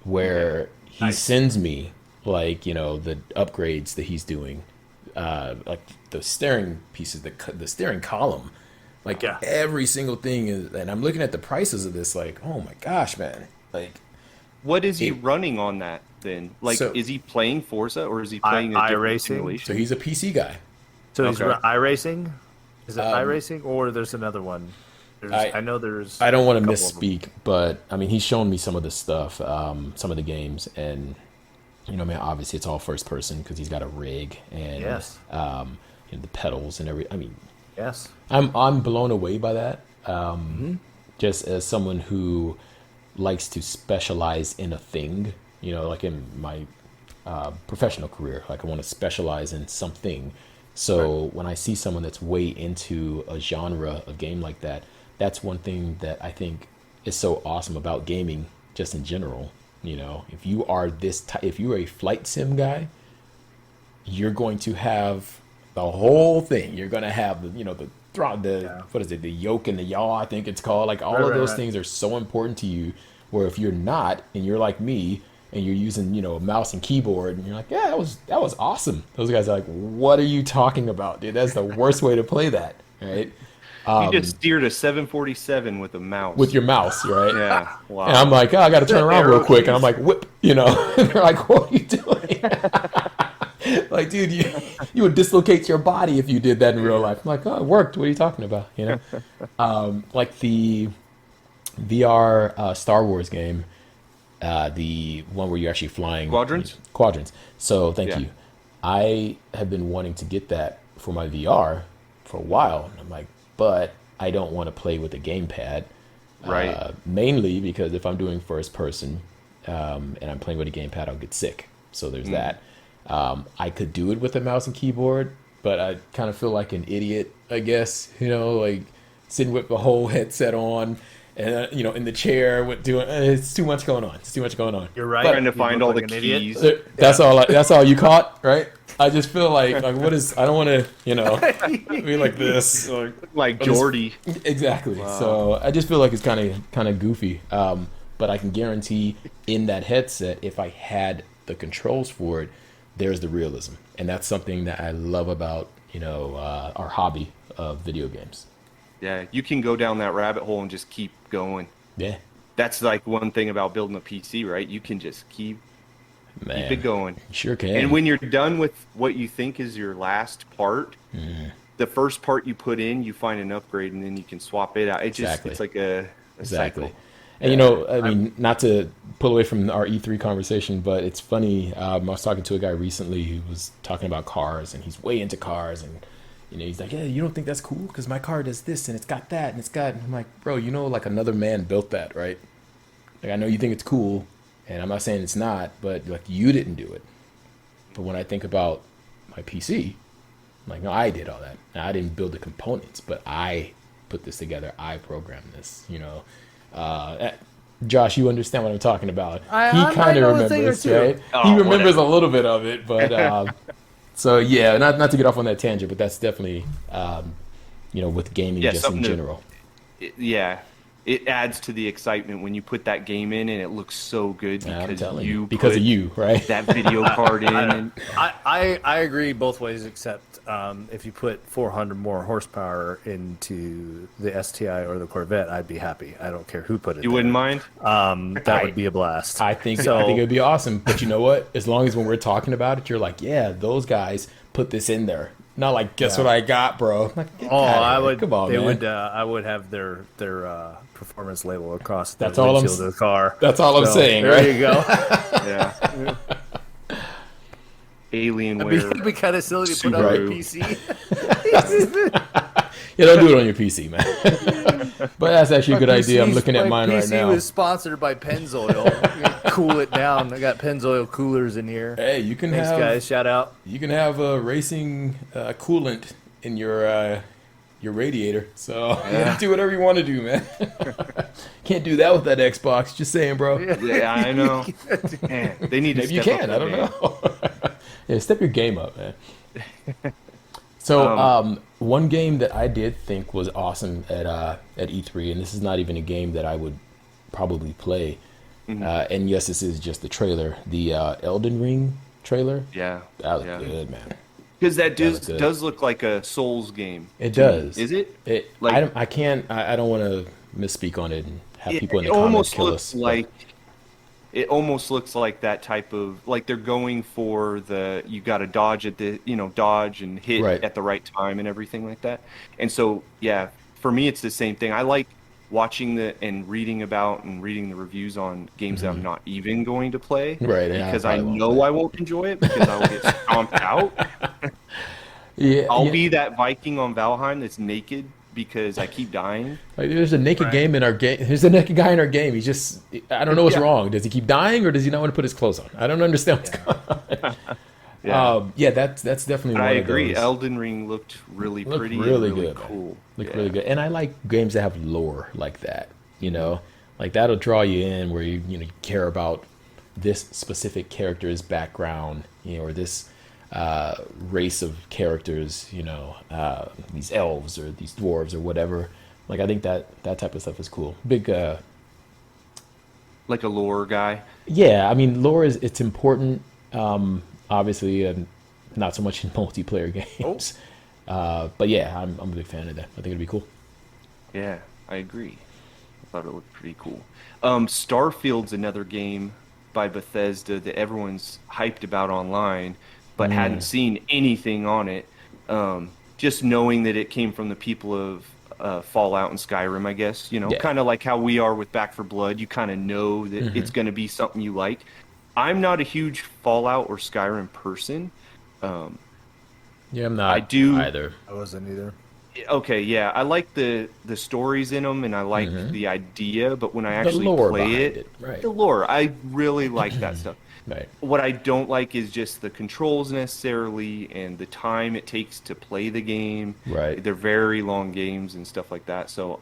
where he Nice. sends me the upgrades that he's doing, like the steering pieces, the steering column, like Yeah. every single thing is. And I'm looking at the prices of this, like, oh my gosh, man, like. What is he It- running on that then? Like, So- is he playing Forza or is he playing a iRacing? different So simulation? he's a PC guy. So he's Okay. iRacing. Is it iRacing, or there's another one? I know there's. I don't want a to couple of them. misspeak, but I mean, he's shown me some of the stuff, some of the games, and man, obviously it's all first person because he's got a rig and Yes. the pedals and every. I mean, Yes. I'm blown away by that. Just as someone who likes to specialize in a thing, like in my professional career, like I want to specialize in something. So when I see someone that's way into a genre of game like that, that's one thing that I think is so awesome about gaming, just in general. If you are if you're a flight sim guy, you're going to have the whole thing. You're going to have what is it, the yoke and the yaw, I think it's called. Like all of Right, those right. things are so important to you. Where if you're not, and you're like me, and you're using a mouse and keyboard, and you're like, yeah, that was awesome. Those guys are like, what are you talking about, dude? That's the worst way to play that, right? You just steered a 747 with a mouse. With your mouse, right? Yeah. Wow. And I'm like, oh, I got to turn around real Arrow quick, keys. and I'm like, whip, and they're like, what are you doing? Like, dude, you would dislocate your body if you did that in real life. I'm like, oh, it worked. What are you talking about? Like the VR Star Wars game, the one where you're actually flying Quadrants. So thank Yeah. you. I have been wanting to get that for my VR for a while. And I'm like, but I don't want to play with a gamepad. Right. Mainly because if I'm doing first person and I'm playing with a gamepad, I'll get sick. So there's that. I could do it with a mouse and keyboard, but I kind of feel like an idiot, I guess, like sitting with the whole headset on and, in the chair with doing, it's too much going on. It's too much going on. You're right. Trying to You find look all like the an idiot. keys. That's all you caught, right? I just feel like what is, I don't want to, be like this. Like Jordy. Exactly. So I just feel like it's kind of goofy. But I can guarantee in that headset, if I had the controls for it, there's the realism, and that's something that I love about our hobby of video games. Yeah, you can go down that rabbit hole and just keep going. Yeah, That's like one thing about building a PC, right? You can just keep man, it going. You sure can. And when you're done with what you think is your last part, the first part you put in, you find an upgrade, and then you can swap it out. Exactly. It's like a Exactly. cycle. And I mean, not to pull away from our E3 conversation, but it's funny. I was talking to a guy recently who was talking about cars, and he's way into cars, and he's like, "Yeah, you don't think that's cool? Because my car does this, and it's got that, and it's got." And I'm like, "Bro, like another man built that, right? Like I know you think it's cool, and I'm not saying it's not, but like you didn't do it. But when I think about my PC, I'm like, no, I did all that. Now, I didn't build the components, but I put this together. I programmed this. Josh, you understand what I'm talking about. He kind of remembers, right? Oh, He remembers whatever. a little bit of it, but so yeah, not to get off on that tangent, but that's definitely with gaming Yeah, just in something to- general. Yeah. it adds to the excitement when you put that game in and it looks so good I'm because telling you, you because put of you, right? that video card in. And I agree both ways, except if you put 400 more horsepower into the STI or the Corvette, I'd be happy. I don't care who put it. you wouldn't mind? That would be a blast. I think So- I think it would be awesome. But you know what? As long as when we're talking about it, you're like, yeah, those guys put this in there. Not like, guess what I got, bro. Like, get Oh, outta I here. would. Come on, they man. would. I would have their performance label across the That's all I'm windshield of the car. That's all I'm saying, there right? you go. Yeah. Alienware. It'd be kind of silly to put on Subaru. your PC. Yeah, don't do it on your PC, man. But that's actually a good idea. I'm looking at mine right now. PC was sponsored by Pennzoil. Cool it down. I got Pennzoil coolers in here. Hey, you can Thanks, have guys. Shout out. you can have a racing coolant in your radiator. So do whatever you want to do, man. Can't do that with that Xbox. Just saying, bro. Yeah, I know. Man, they need to Maybe you step can. up I their don't game. know. Yeah, step your game up, man. So, one game that I did think was awesome at E3, and this is not even a game that I would probably play. And yes, this is just the trailer, the Elden Ring trailer. Yeah. That was yeah. good, man. Because that was good. does look like a Souls game. It to me. does. Is it? I don't. I can't. I don't want to misspeak on it and have people in the it comments almost kill looks us. but- like it almost looks like that type of like they're going for the you got to dodge at the dodge and hit Right. at the right time and everything like that. And so yeah, for me it's the same thing. I like watching and reading the reviews on games that I'm not even going to play, Mm-hmm. Right, yeah, I because I probably won't know play. I won't enjoy it because I will get stomped out. yeah, I'll yeah. be that Viking on Valheim that's naked because I keep dying. Like, there's a naked game in our game. There's a naked guy in our game. He's just. I don't know what's Yeah. wrong. Does he keep dying, or does he not want to put his clothes on? I don't understand what's going on. Yeah. That's definitely. But one I of agree. those. Elden Ring looked really Looked pretty, really and really good, man. cool. Look Yeah. really good, and I like games that have lore like that. Like that'll draw you in where you care about this specific character's background, or this race of characters, these elves or these dwarves or whatever. Like I think that type of stuff is cool. Big, Like a lore guy. yeah. I mean, lore it's important. Obviously, not so much in multiplayer games. But yeah, I'm a big fan of that. I think it'd be cool. Yeah, I agree. I thought it looked pretty cool. Starfield's another game by Bethesda that everyone's hyped about online, but hadn't seen anything on it. Just knowing that it came from the people of Fallout and Skyrim, I guess, Yeah. kind of like how we are with Back for Blood. You kind of know that it's going to be something you like. I'm not a huge Fallout or Skyrim person. Yeah, I'm not I do- either. I wasn't either. Okay, yeah, I like the stories in them, and I like the idea. But when I actually lore play behind it, it, right. the lore, I really like that stuff. Right. What I don't like is just the controls necessarily, and the time it takes to play the game. Right. They're very long games and stuff like that. So,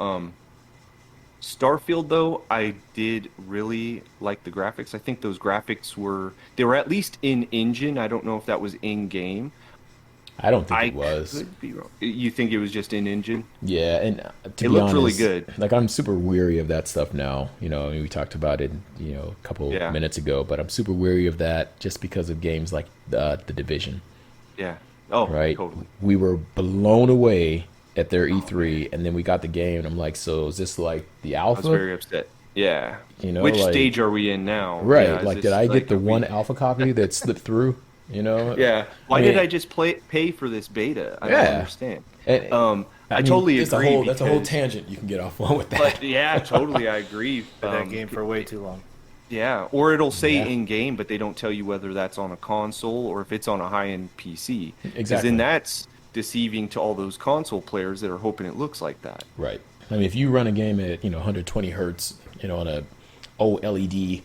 Starfield though, I did really like the graphics. I think those graphics were at least in engine. I don't know if that was in game. I don't think I it was. could be wrong. You think it was just in engine? Yeah, and to It be looked really honest, good. Like I'm super weary of that stuff now. I mean, we talked about it, a couple Yeah. minutes ago, but I'm super weary of that just because of games like the Division. Yeah. Oh, Right? totally. We were blown away at their E3, and then we got the game, and I'm like, so is this like the I was alpha? very upset. Yeah. Which stage are we in now? Right? Yeah, is like, this, did I get the are we- one alpha copy that slipped through? Yeah. Why mean- did I just pay for this beta? I Yeah. don't understand. And- I mean, totally it's agree. That's a whole because- tangent you can get off on with that. But yeah, totally, I agree. Played that game for way too long. Yeah, or it'll say Yeah. in game, but they don't tell you whether that's on a console or if it's on a high-end PC. Because Exactly. then that's deceiving to all those console players that are hoping it looks like that. Right. I mean, if you run a game at 120 hertz, on a OLED,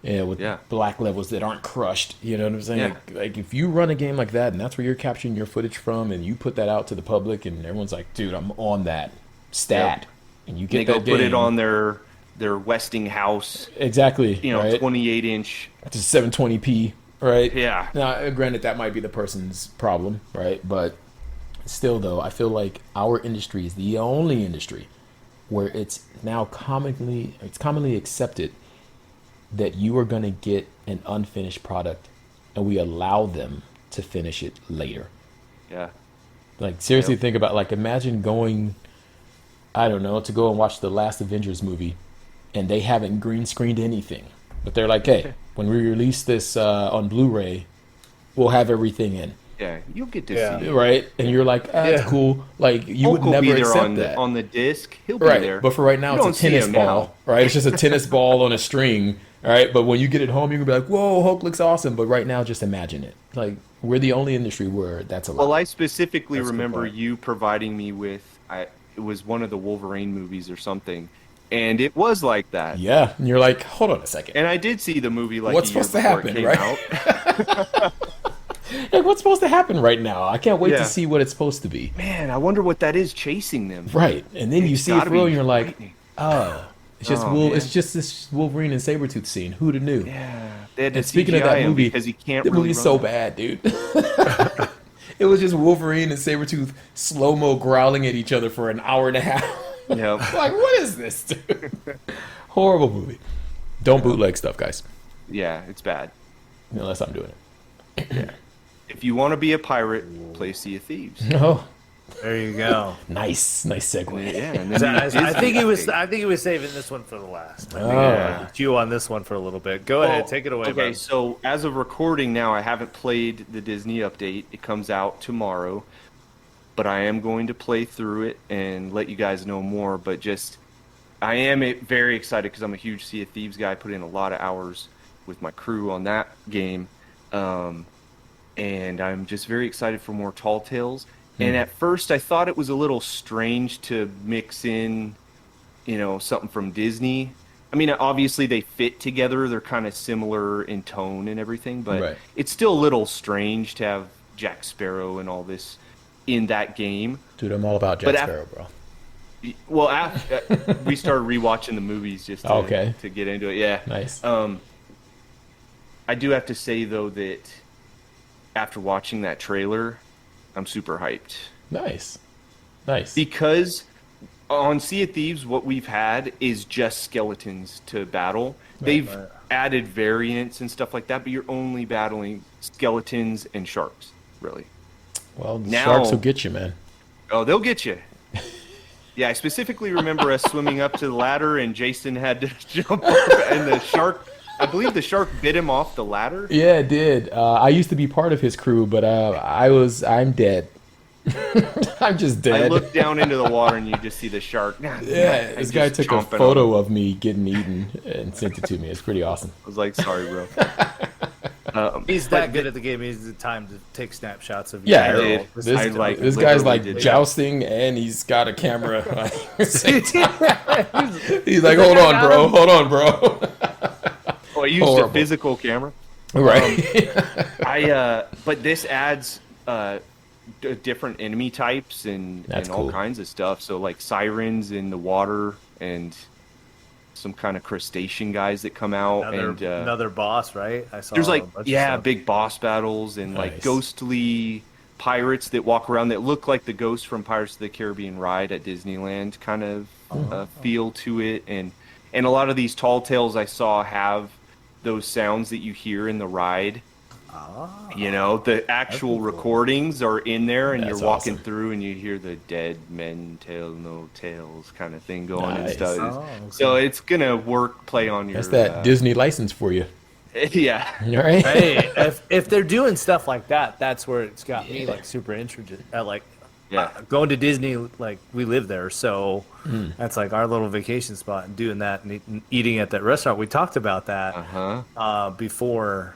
with Yeah. black levels that aren't crushed, you know what I'm saying? Yeah. Like if you run a game like that, and that's where you're capturing your footage from, and you put that out to the public, and everyone's like, "Dude, I'm on that stat," and you They get go that put it game- on their Westinghouse, exactly, right? 28-inch. to 720p, right? Yeah. Now, granted, that might be the person's problem, right? But still, though, I feel like our industry is the only industry where it's now commonly accepted that you are going to get an unfinished product and we allow them to finish it later. Yeah. Like seriously Yep. think about like imagine going I don't know to go and watch the last Avengers movie and they haven't green screened anything. But they're like, "Hey, when we release this on Blu-ray, we'll have everything in." Yeah, you'll get to Yeah. see it. Right? And you're like, "Ah, it's Yeah. cool." Like you Hulk would will never be there accept on that. on the disc. He'll be Right, there. but for right now, You don't it's a see tennis him ball, right? It's just a tennis ball on a string, right? But when you get it home, you can be like, "Whoa, Hulk looks awesome!" But right now, just imagine it. Like we're the only industry where that's allowed. Well, I specifically That's a good remember point. you providing me with it was one of the Wolverine movies or something, and it was like that. Yeah, and you're like, "Hold on a second. And I did see the movie like What's a year supposed to before it happen, came right?" out. Like, what's supposed to happen right now? I can't wait Yeah. to see what it's supposed to be." Man, I wonder what that is chasing them. Right, and then you It's see it gotta for real, be and you're like, frightening. "Oh, it's just Oh, man. It's just this Wolverine and Sabretooth scene. Who'd have knew?" Yeah. They had to And speaking of CGI that him movie, because he can't the really movie's run so that. bad, dude. It was just Wolverine and Sabretooth slow mo growling at each other for an hour and a half. Yep. Like, what is this, dude? Horrible movie. Don't bootleg stuff, guys. Yeah, it's bad. Unless I'm doing it. If you want to be a pirate, play Sea of Thieves. Oh, There you go. nice segue. Yeah, and then I, Disney think he was. update. I think he was saving this one for the last. I think Oh. chew on this one for a little bit. Go ahead, take it away. Okay, bud. so as of recording now, I haven't played the Disney update. It comes out tomorrow, but I am going to play through it and let you guys know more. But just, I am very excited because I'm a huge Sea of Thieves guy. I put in a lot of hours with my crew on that game, and I'm just very excited for more Tall Tales. And at first, I thought it was a little strange to mix in, something from Disney. I mean, obviously they fit together. They're kind of similar in tone and everything, but Right. it's still a little strange to have Jack Sparrow and all this in that game. Dude, I'm all about Jack But af- Sparrow, bro. Well, we started rewatching the movies just to get into it. Yeah. Nice. I do have to say, though, that after watching that trailer, I'm super hyped. Nice. Because on Sea of Thieves, what we've had is just skeletons to battle. They've right. added variants and stuff like that, but you're only battling skeletons and sharks, really. Well, the Now- sharks will get you, man. Oh, they'll get you. Yeah, I specifically remember us swimming up to the ladder, and Jason had to jump up, and I believe the shark bit him off the ladder. Yeah, it did. I used to be part of his crew, but I'm dead. I'm just I dead. looked down into the water, and you just see the shark. Yeah, And this guy just took a chomping on photo him. of me getting eaten and sent it to me. It's pretty awesome. I was like, sorry, bro. He's that good at the game. He's the time to take snapshots of you. Yeah, I Barrel. did. This This, I, is- like, this guy's literally like did that. jousting and he's got a camera. He's like, hold on, bro. Oh, I used Horrible. a physical camera. Right. But this adds different enemy types and That's all cool. kinds of stuff. So like sirens in the water and some kind of crustacean guys that come out. another boss, right? I saw. There's like a bunch of stuff. big boss battles and like Nice. ghostly pirates that walk around that look like the ghosts from Pirates of the Caribbean ride at Disneyland kind of feel to it, and a lot of these tall tales I saw have those sounds that you hear in the ride. The actual recordings are in there, and That's you're walking awesome. through and you hear the dead men tell no tales kind of thing going and Nice. stuff. Oh, okay. So it's gonna play on your That's that Disney license for you. yeah. All right. Hey, if they're doing stuff like that, that's where it's got me like super interested. Yeah. Going to Disney, like we live there, so Hmm. that's like our little vacation spot. And doing that and eating at that restaurant, we talked about that before.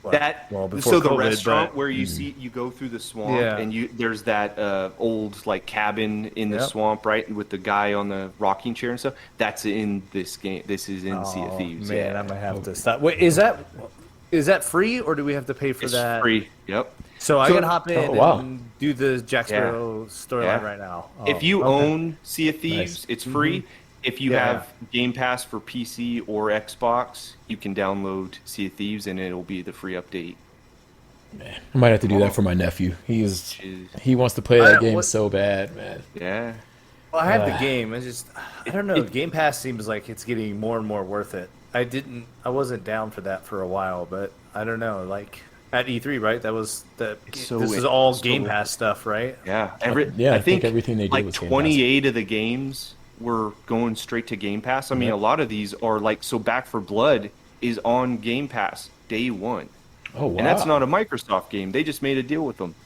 Before So the COVID, restaurant but- where you go through the swamp Yeah. and there's that old like cabin in the Yep. swamp, right, with the guy on the rocking chair and stuff. That's in this game. This is in Sea of Oh, Thieves. man, yeah. I might have to stop. Wait, is that free or do we have to pay for It's that? free. Yep. So I can hop in Oh, wow. and do the Jack Yeah. Sparrow storyline Yeah. right now. If you okay. own Sea of Thieves, Nice. it's free. If you Yeah. have Game Pass for PC or Xbox, you can download Sea of Thieves and it'll be the free update. I might have to do that for my nephew. He wants to play I- that game what- so bad, man. Yeah. Well, I have the game. It's just I don't know. it, Game Pass seems like it's getting more and more worth it. I wasn't down for that for a while, but I don't know. Like at E3, right? That was the. it's so This is all so Game Pass stuff, right? yeah. Yeah, I I think think everything they did like was Game Pass. 28 of the games were going straight to Game Pass. I mean, Yep. a lot of these are like so. Back for Blood is on Game Pass day one, Oh and that's wow, not a Microsoft game. They just made a deal with them.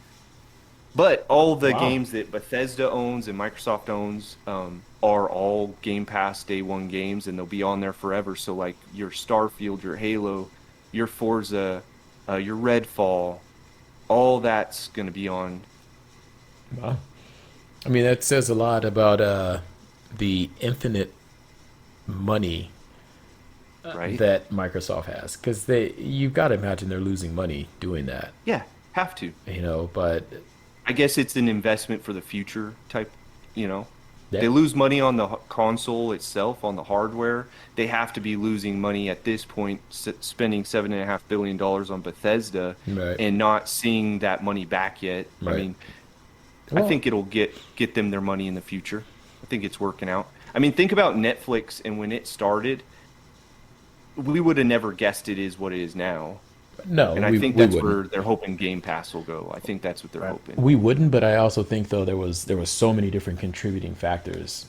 But all the wow. games that Bethesda owns and Microsoft owns are all Game Pass day one games, and they'll be on there forever. So like your Starfield, your Halo, your Forza, your Redfall, all that's going to be on. Wow. I mean, that says a lot about the infinite money Right? that Microsoft has, because you've got to imagine they're losing money doing that, Yeah, have to. you know. But I guess it's an investment for the future type, you know. yeah, They lose money on the console itself, on the hardware. They have to be losing money at this point, spending $7.5 billion on Bethesda right, and not seeing that money back yet. I right. mean, I Well, think it'll get them their money in the future. I think it's working out. I mean, think about Netflix and when it started, we would have never guessed it is what it is now. no, And I think we that's wouldn't. where they're hoping Game Pass will go. I think that's what they're Right. hoping. We wouldn't, but I also think though there was so many different contributing factors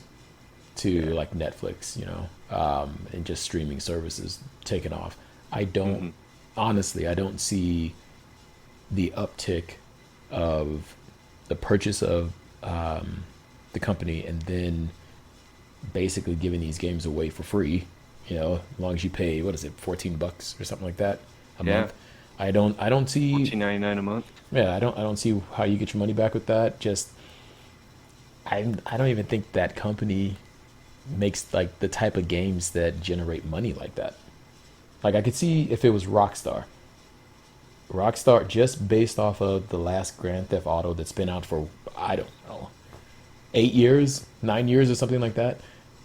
to Yeah. like Netflix, you know, and just streaming services taking off. I don't Hmm. honestly, I don't see the uptick of the purchase of the company and then basically giving these games away for free. You know, as long as you pay, what is it, $14 or something like that a Yeah, month. I don't see. 14.99 a month. Yeah, I don't see how you get your money back with that. Just I don't even think that company makes like the type of games that generate money like that. Like I could see if it was Rockstar. Rockstar just based off of the last Grand Theft Auto that's been out for I don't know 8 years, 9 years, or something like that,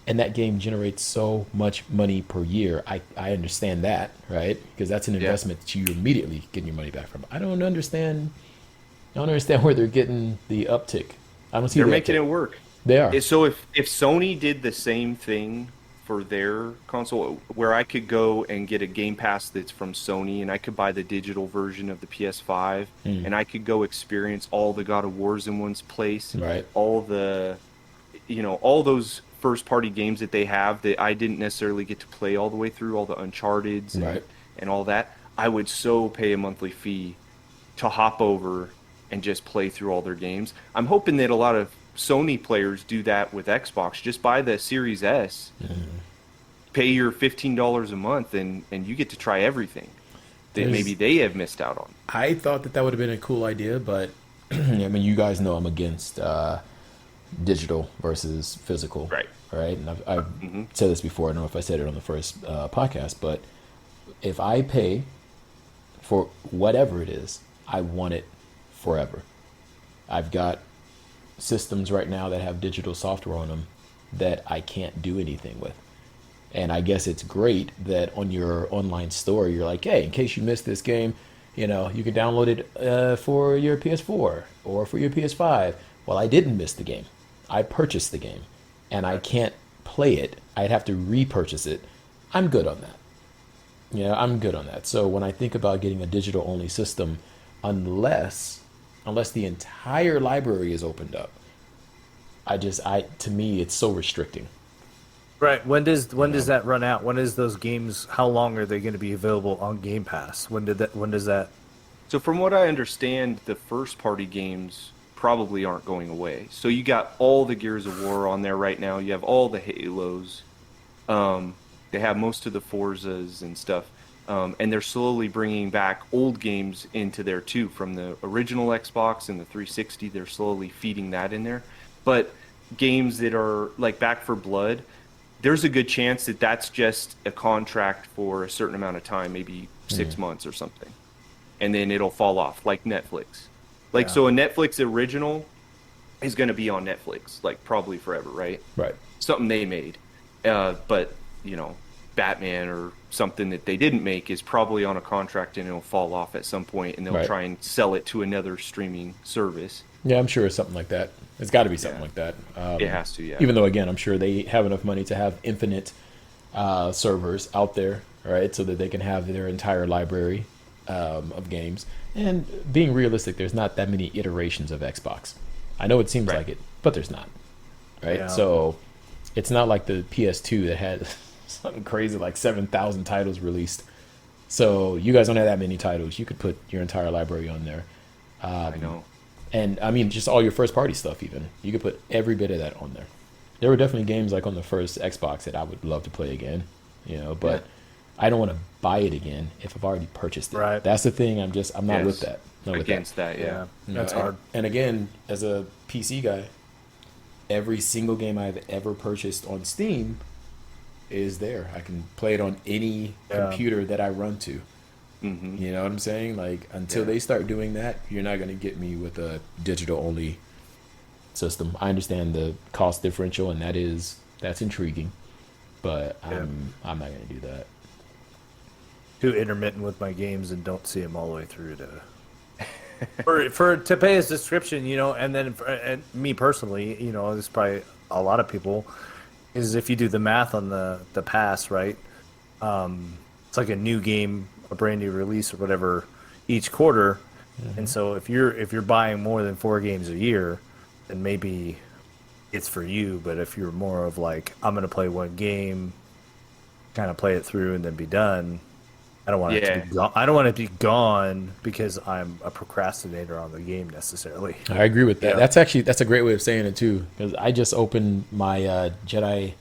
and that game generates so much money per year. I understand that, right? Because that's an Yeah. investment that you immediately getting your money back from. I don't understand where they're getting the uptick. I don't see They're the making uptick. it work. They are. So if Sony did the same thing for their console, where I could go and get a Game Pass that's from Sony, and I could buy the digital version of the PS5, Mm, and I could go experience all the God of Wars in one's place, right. all the, all those first party games that they have that I didn't necessarily get to play all the way through, all the Uncharted's Right. and all that. I would so pay a monthly fee to hop over and just play through all their games. I'm hoping that a lot of Sony players do that with Xbox. Just buy the Series S, pay your $15 a month, and you get to try everything that maybe There's they have missed out on. I thought that would have been a cool idea, but I mean, you guys know I'm against digital versus physical, Right. right? And I've Hmm. said this before. I don't know if I said it on the first podcast, but if I pay for whatever it is, I want it forever. I've got systems right now that have digital software on them that I can't do anything with. And I guess it's great that on your online store, you're like, hey, in case you missed this game, you know, you can download it for your PS4 or for your PS5. Well, I didn't miss the game. I purchased the game and I can't play it. I'd have to repurchase it. I'm good on that. Yeah, I'm good on that. So when I think about getting a digital only system, unless the entire library is opened up, to me it's so restricting. Right. You When does know, that run out? When is those games? How long are they going to be available on Game Pass? When does that? So from what I understand, the first party games probably aren't going away. So you got all the Gears of War on there right now. You have all the Halos. They have most of the Forzas and stuff. And they're slowly bringing back old games into there too, from the original Xbox and the 360. They're slowly feeding that in there. But games that are like Back for Blood, there's a good chance that that's just a contract for a certain amount of time, maybe 6 months or something, and then it'll fall off like Netflix. Like, Yeah. so a Netflix original is going to be on Netflix like probably forever, right? right. Something they made. But Batman or something that they didn't make is probably on a contract and it'll fall off at some point, and they'll Right. try and sell it to another streaming service. Yeah, I'm sure it's something like that. It's got to be something like that. It has to, yeah. Even though, again, I'm sure they have enough money to have infinite servers out there, right? So that they can have their entire library of games. And being realistic, there's not that many iterations of Xbox. I know it seems Right. like it, but there's not, right? Yeah. So it's not like the PS2 that had something crazy like 7,000 titles released. So you guys don't have that many titles. You could put your entire library on there. I know. And I mean, just all your first party stuff, even. You could put every bit of that on there. There were definitely games like on the first Xbox that I would love to play again, but I don't want to buy it again if I've already purchased it. Right. That's the thing. I'm not Yes. with that. Not with that. Against that, yeah. You That's know, hard. And again, as a PC guy, every single game I've ever purchased on Steam is there. I can play it on any Yeah. computer that I run to. Hmm. You know what I'm saying? Like, until Yeah. they start doing that, you're not going to get me with a digital only system. I understand the cost differential, and that's intriguing, but Yeah. I'm not going to do that. Too intermittent with my games and don't see them all the way through to pay a subscription, and then and me personally, this is probably a lot of people, is if you do the math on the pass, right? It's like a new game, a brand new release or whatever each quarter, and so if you're buying more than 4 games a year, then maybe it's for you. But if you're more of like, I'm gonna play one game, kind of play it through and then be done, I don't want it to be gone. I don't want it to be gone because I'm a procrastinator on the game necessarily. I agree with that. Yeah. That's a great way of saying it too, because I just opened my Jedi,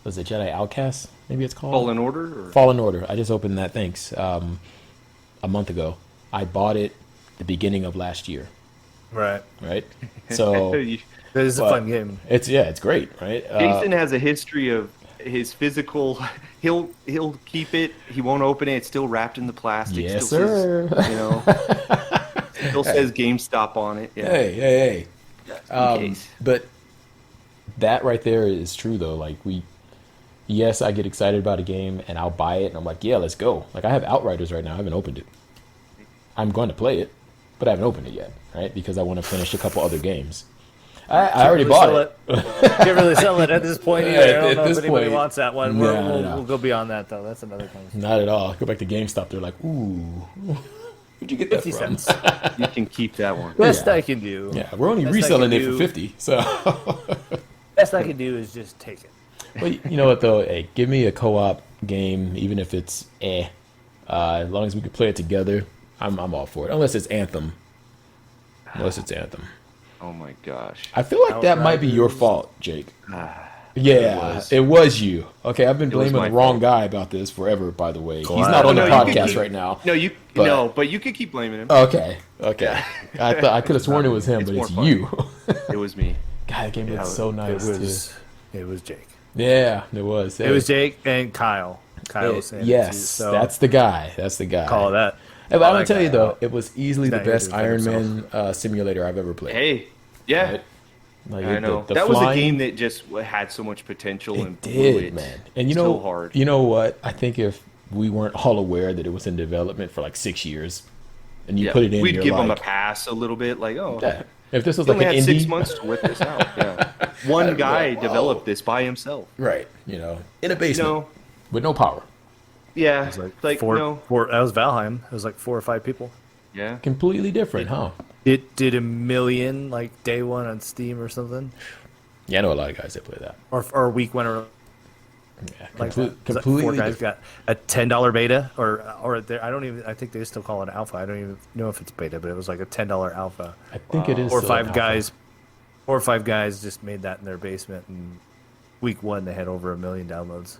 was it Jedi Outcast? Maybe it's called Fallen Order? Or? Fallen Order. I just opened that. Thanks. A month ago, I bought it the beginning of last year. Right. Right. So You- It is a But- fun game. it's great, right? Jason has a history of his physical. He'll keep it. He won't open it. It's still wrapped in the plastic. Yes, still sir. Says, still says GameStop on it. Yeah. Hey. In case. But that right there is true though. Like yes, I get excited about a game and I'll buy it and I'm like, yeah, let's go. Like I have Outriders right now. I haven't opened it. I'm going to play it, but I haven't opened it yet, right? Because I want to finish a couple other games. I already bought it. Can't really sell it at this point either. I At don't know this if anybody point, wants that one. no. We'll go beyond that though. That's another conversation. Not at all. Go back to GameStop. They're like, ooh, where'd you get that 50 from? cents. You can keep that one. Best Yeah. I can do. Yeah, we're only Best I reselling can it for do- 50. So, Best I can do is just take it. well, you know what though? Hey, give me a co-op game, even if it's as long as we can play it together, I'm all for it. Unless it's Anthem. Oh my gosh. I feel like that might be your fault, Jake. Yeah, was. it was you. Okay, I've been was blaming my the wrong fault. guy about this forever. By the way, he's Glad. not on the No, you could podcast keep- right now. No, But- but you could keep blaming him. Okay. I could have sworn it was him, It's but more it's fun. you. It was me. God, that game looks so nice It was Jake. too. Yeah, it was. It was Jake and Kyle. Kyle was saying it Yes, too, so that's the guy. That's the guy. call that. Hey, but call I'm gonna that tell you guy though, out. it was easily the He's not here best to defend Iron Man simulator I've ever played. Hey, yeah, Right? Like, I know. the That was a flying- game that just had so much potential and It blew did, it man. And so hard. you know what? I think if we weren't all aware that it was in development for like 6 years, and you Yeah, put it in, we'd you're give them a like, pass a little bit, like, oh, yeah. If this was we like only an had indie, 6 months to work this out. Yeah, one guy whoa. developed this by himself. right? In a basement No, with no power, yeah, It was like, like four, no, four. That was Valheim. It was like 4 or 5 people. yeah. completely different, huh? It did 1 million like day one on Steam or something, Yeah, I know a lot of guys that play that. or week one or Yeah, like complete, that. It was like completely 4 guys different. got a $10 beta or I don't even. I think they still call it alpha. I don't even know if it's beta, but it was like a $10 alpha. I think it is. Or still 5 an alpha. guys. 4 or 5 guys just made that in their basement, and week one they had over 1 million downloads.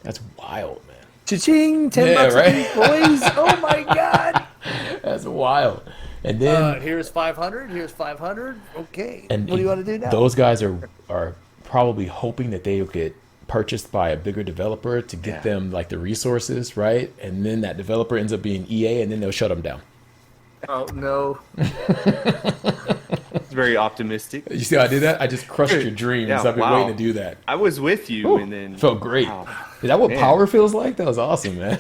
That's wild, man. Cha-ching! $10 Yeah, a right? piece, boys! Oh my god! That's wild. And then Here's 500. Here's 500. Okay. and What do you want to do now? Those guys are probably hoping that they will get purchased by a bigger developer to get Yeah. them like the resources, right? And then that developer ends up being EA, and then they'll shut them down. Oh no! It's very optimistic. You see how I did that? I just crushed your dreams. Yeah, I've been wow. waiting to do that. I was with you, Whew, and then felt great. Wow. Is that what Man. power feels like? That was awesome, man.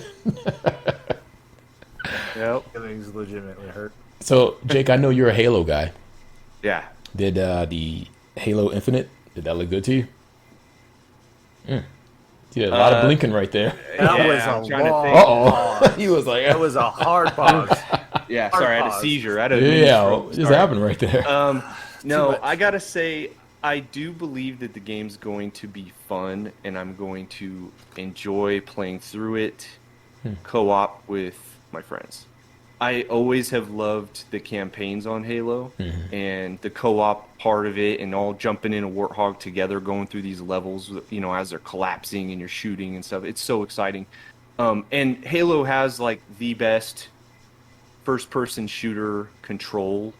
Yep. Feelings legitimately hurt. So, Jake, I know you're a Halo guy. Yeah. Did the Halo Infinite, did that look good to you? See, a lot of blinking right there. That Yeah, was I'm a trying to long think. Uh-oh. He was like, That was a hard pause. Yeah, Hard sorry, I had a pause. seizure. I had a mini yeah, stroke. what just Sorry. happened right there? No, much. I gotta say, I do believe that the game's going to be fun, and I'm going to enjoy playing through it co-op with my friends. I always have loved the campaigns on Halo and the co-op part of it, and all jumping in a Warthog together, going through these levels, you know, as they're collapsing and you're shooting and stuff. It's so exciting. And Halo has like the best first-person shooter control,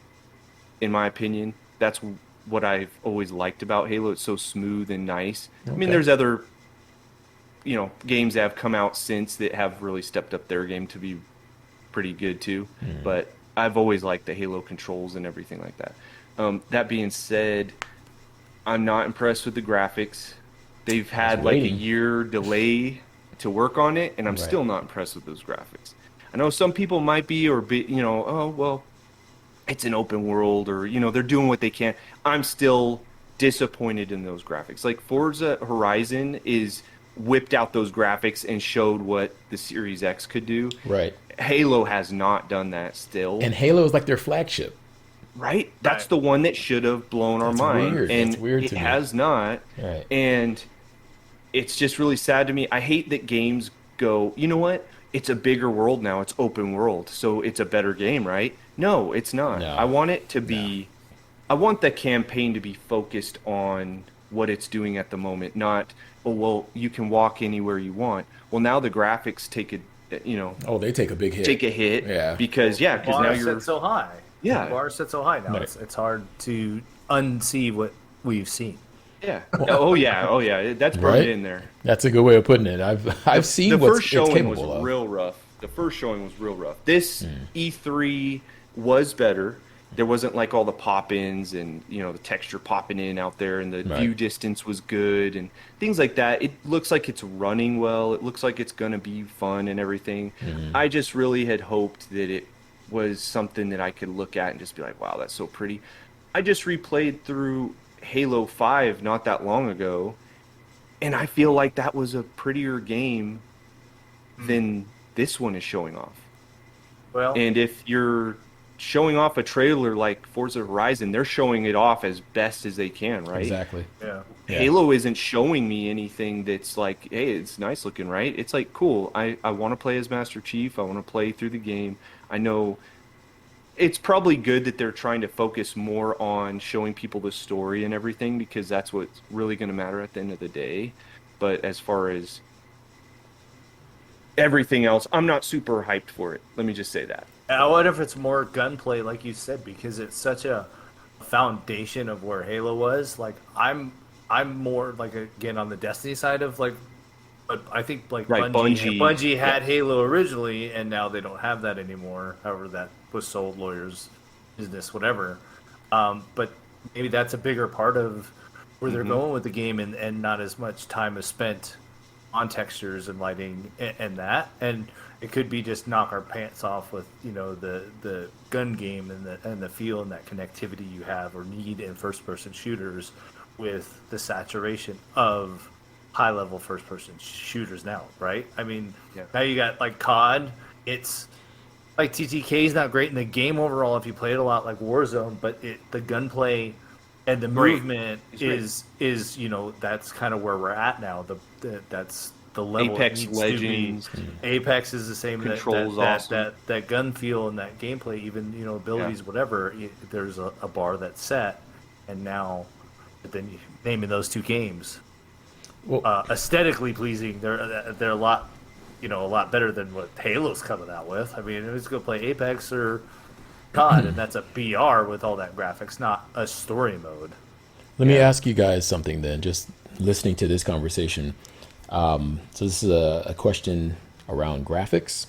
in my opinion. That's what I've always liked about Halo. It's so smooth and nice. I mean, Okay. there's other, you know, games that have come out since that have really stepped up their game to be pretty good too. But I've always liked the Halo controls and everything like that. That being said, I'm not impressed with the graphics. They've had like a waiting. year delay to work on it, and I'm Right. still not impressed with those graphics. I know some people might be, or be, you know, oh well, it's an open world, or you know, they're doing what they can. I'm still disappointed in those graphics. Like Forza Horizon is whipped out those graphics and showed what the Series X could do. Right. Halo has not done that still. And Halo is like their flagship. Right? That's Right. the one that should have blown our That's mind. weird. And That's weird it to me. has not. Right. And it's just really sad to me. I hate that games go, you know what? It's a bigger world now. It's open world. So it's a better game, right? No, it's not. No. I want it to be I want the campaign to be focused on what it's doing at the moment, not, oh well, you can walk anywhere you want. Well, now the graphics take a, you know, Oh, they take a big hit. take a hit Yeah. because The because bar now is you're set so high. Yeah. The bar is set so high now. Right. It's hard to unsee what we've seen. yeah. Oh yeah. That's burned Right? in there. That's a good way of putting it. I've seen The what first it's showing was capable of. real rough. The first showing was real rough. This Hmm. E3 was better. There wasn't like all the pop-ins and you know the texture popping in out there, and the Right. view distance was good and things like that. It looks like it's running well. It looks like it's gonna be fun and everything. Hmm. I just really had hoped that it was something that I could look at and just be like, wow, that's so pretty. I just replayed through Halo 5 not that long ago, and I feel like that was a prettier game than this one is showing off. Well, And if you're showing off a trailer like Forza Horizon, they're showing it off as best as they can, right? Exactly. yeah. Yeah. Halo isn't showing me anything that's like, hey, it's nice looking, right? It's like, cool, I want to play as Master Chief. I want to play through the game. I know it's probably good that they're trying to focus more on showing people the story and everything because that's what's really going to matter at the end of the day. But as far as everything else, I'm not super hyped for it. Let me just say that. I wonder if it's more gunplay, like you said, because it's such a foundation of where Halo was. Like I'm more like again on the Destiny side of like, but I think like Right, Bungie had yeah. Halo originally, and now they don't have that anymore. However, that was sold, lawyers, business, whatever. But maybe that's a bigger part of where they're going with the game, and not as much time is spent on textures and lighting and that, and it could be just knock our pants off with the gun game and the feel and that connectivity you have or need in first person shooters with the saturation of high level first person shooters now, right? I mean, Yeah. now you got like COD. It's like TTK is not great in the game overall if you play it a lot like Warzone, but the gunplay and the Great. movement It's great. is that's kind of where we're at now. That's the level Apex it needs Legends. to be. Apex is the same. Controls that, awesome. that gun feel and that gameplay, even abilities, whatever. There's a bar that's set, and now, but then you naming those two games, Well, aesthetically pleasing. They're a lot, a lot better than what Halo's coming out with. I mean, let's go play Apex or COD, and that's a BR with all that graphics, not a story mode. let me yeah. ask you guys something then, just listening to this conversation. So this is a question around graphics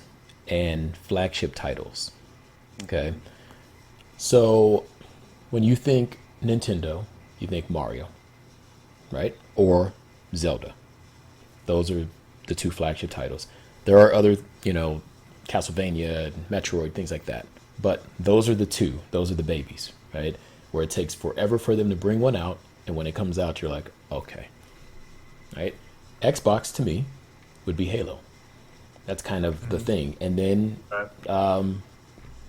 and flagship titles. Okay. So when you think Nintendo, you think Mario, right? Or Zelda. Those are the two flagship titles. There are other, Castlevania, Metroid, things like that. But those are the two. Those are the babies, right? where it takes forever for them to bring one out, and when it comes out, you're like, okay, right? Xbox to me would be Halo. That's kind of the thing, and then Right.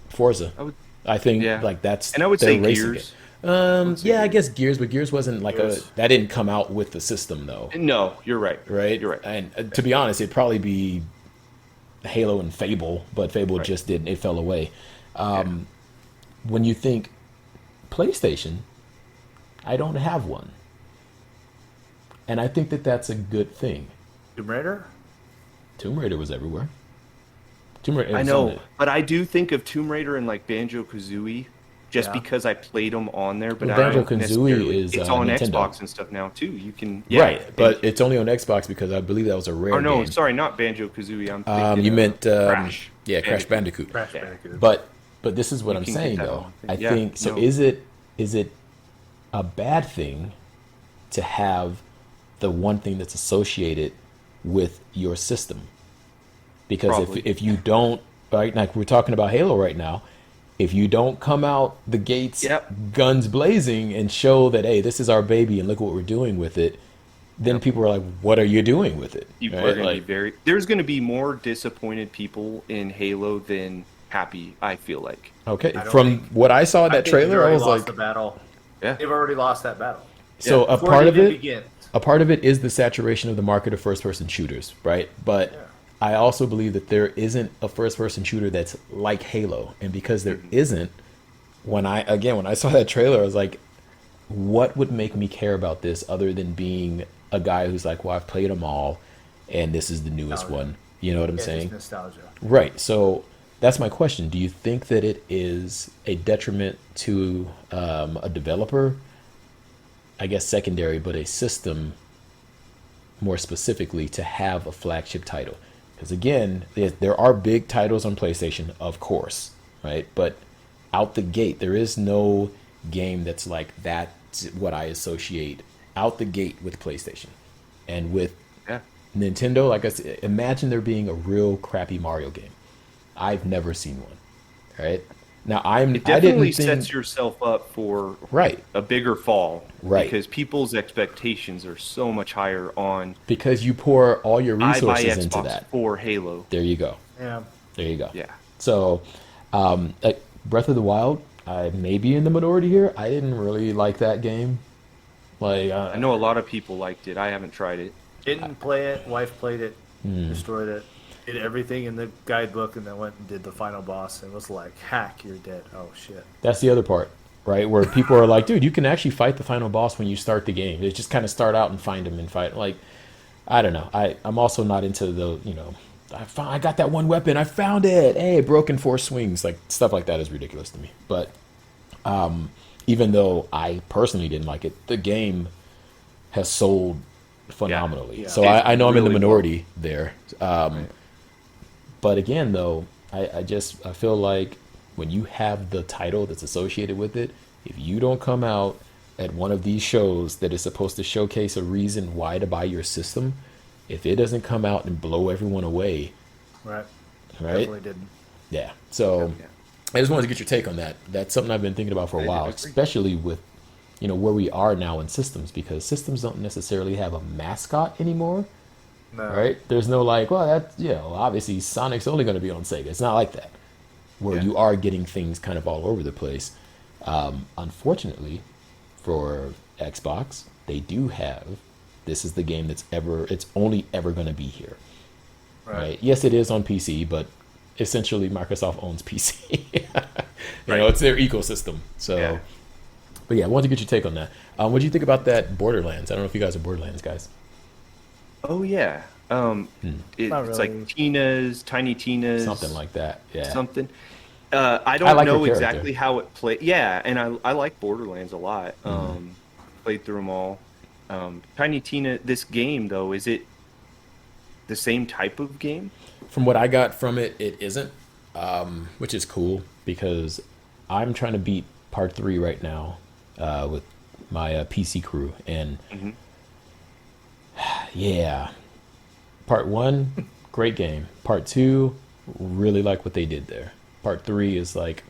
Forza. I would, I think yeah, like that's and I would their say racing Gears. game. I would say Yeah, I Gears. guess Gears, but Gears wasn't like Gears. that didn't come out with the system though, No, you're right. right? You're right. And to be honest, it'd probably be Halo and Fable, but Fable Right. just didn't. It fell away. Yeah. When you think PlayStation, I don't have one, and I think that that's a good thing. Tomb Raider. Tomb Raider was everywhere. Tomb Raider. I was know, something but I do think of Tomb Raider and like Banjo Kazooie, just Yeah. because I played them on there. But Well, I don't Banjo-Kazooie necessarily. is, It's uh, on Nintendo. Xbox and stuff now too. You can right, but it's only on Xbox because I believe that was a rare or no, game. sorry, not Banjo Kazooie. I'm thinking You meant Crash. Crash Bandicoot. Crash Yeah. Bandicoot. But this is what You I'm can get saying that though. on. I Yeah, think so. no. Is it a bad thing to have the one thing that's associated with your system? Because Probably. if you don't, right, like we're talking about Halo right now, if you don't come out the gates Yep. guns blazing and show that hey, this is our baby and look what we're doing with it, then people are like, what are you doing with it? People Right? are going to Like, be very. There's going to be more disappointed people in Halo than happy. I feel like. okay, I don't from think- what I saw in I that think they've trailer, I already was lost like, the battle. Yeah. They've already lost that battle. so a Before part it of even it. begins. A part of it is the saturation of the market of first-person shooters, right? But Yeah. I also believe that there isn't a first-person shooter that's like Halo, and because there isn't, when I saw that trailer, I was like, what would make me care about this other than being a guy who's like, well, I've played them all, and this is the newest Nostalgia. one. You know what I'm Yeah, saying? just nostalgia. Right. So that's my question. Do you think that it is a detriment to a developer? I guess secondary, but a system more specifically to have a flagship title. Because again, there are big titles on PlayStation, of course, right? But out the gate, there is no game that's like that's what I associate out the gate with PlayStation. And with Yeah. Nintendo, like I said, imagine there being a real crappy Mario game. I've never seen one. Right? Now It I definitely didn't think sets yourself up for right. a bigger fall, Right. Because people's expectations are so much higher on. Because you pour all your I buy resources into Xbox that. for Halo. There you go. Yeah. There you go. Yeah. So, like Breath of the Wild, I may be in the minority here. I didn't really like that game. Like, I know a lot of people liked it. I haven't tried it. Didn't play it. Wife played it. Hmm. Destroyed it. Did everything in the guidebook, and then went and did the final boss, and was like, "Hack, you're dead." Oh shit. that's the other part, right? Where people are like, dude, you can actually fight the final boss when you start the game. They just kind of start out and find him and fight. Like, I don't know. I'm also not into the, I got that one weapon. I found it. Hey, it broke in 4 swings. Like, stuff like that is ridiculous to me. But even though I personally didn't like it, the game has sold phenomenally. Yeah. So It's I know I'm in the really minority there. But again, though, I feel like when you have the title that's associated with it, if you don't come out at one of these shows that is supposed to showcase a reason why to buy your system, if it doesn't come out and blow everyone away, Right. right? Definitely didn't. Yeah. So Yeah. I just wanted to get your take on that. That's something I've been thinking about for a I while, agree. especially with where we are now in systems, because systems don't necessarily have a mascot anymore. No. Right? There's no like, well, that obviously Sonic's only going to be on Sega. It's not like that, where Yeah. you are getting things kind of all over the place. Unfortunately, for Xbox, they do have. This is the game it's only ever going to be here. Right? Yes, it is on PC, but essentially Microsoft owns PC. Right. It's their ecosystem. So, Yeah. but yeah, I wanted to get your take on that. What do you think about that Borderlands? I don't know if you guys are Borderlands guys. Oh yeah. Not It's really. like Tiny Tina's, Something like that. Yeah. something. I don't I like her know character. exactly how it played. Yeah, and I like Borderlands a lot. Played through them all. Tiny Tina. This game though, is it the same type of game? From what I got from it, it isn't, which is cool because I'm trying to beat part 3 right now with my PC crew, and yeah, part 1, great game. Part 2, really like what they did there. Part 3 is like,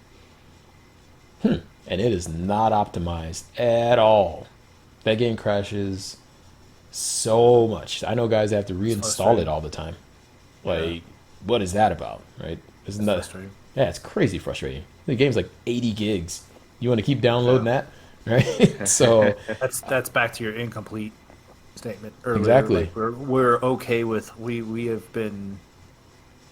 and and it is not optimized at all. That game crashes so much. I know guys have to reinstall frustrating. it all the time. Like, what is that about, right? Isn't that? frustrating. Yeah, it's crazy frustrating. The game's like 80 gigs. You want to keep downloading that, right? So That's back to your incomplete statement earlier. Exactly. Like we're okay with we have been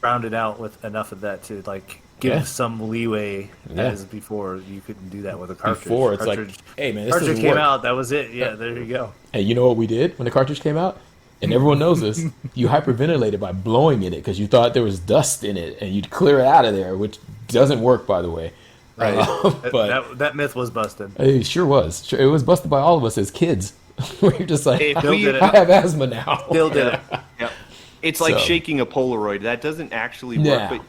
rounded out with enough of that to like give Yeah. some leeway. Yeah. As before, you couldn't do that with a cartridge. before it's like, Cartridge- hey man, this cartridge doesn't came work. out. That was it. Yeah, there you go. Hey, you know what we did when the cartridge came out? And everyone knows this. You hyperventilated by blowing in it because you thought there was dust in it, and you'd clear it out of there, which doesn't work, by the way. Right. But that myth was busted. it sure was. Sure, it was busted by all of us as kids. Where you're just like, If Bill we- did it. I have asthma now. Still did it. Yep. It's like So- shaking a Polaroid. That doesn't actually work. Yeah. But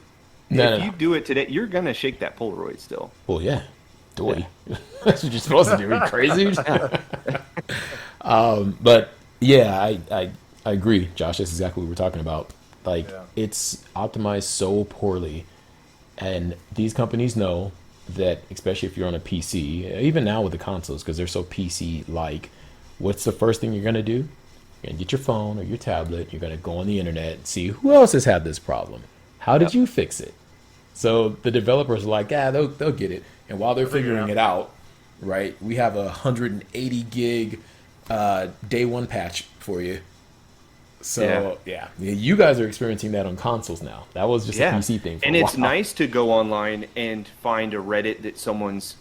No, if no, you no. do it today, you're gonna shake that Polaroid still. Well, yeah. Doy. That's what you're supposed to do. Are you crazy? But yeah, I agree, Josh. That's exactly what we're talking about. Like, Yeah. it's optimized so poorly. And these companies know that, especially if you're on a PC, even now with the consoles, because they're so PC-like, what's the first thing you're going to do? You're going to get your phone or your tablet. You're going to go on the internet and see who else has had this problem. How did you fix it? So the developers are like, yeah, they'll get it. And while they're figure it figuring it out, right, we have a 180 gig day one patch for you. So yeah, you guys are experiencing that on consoles now. That was just a PC thing for and a it's while. nice to go online and find a Reddit that someone's,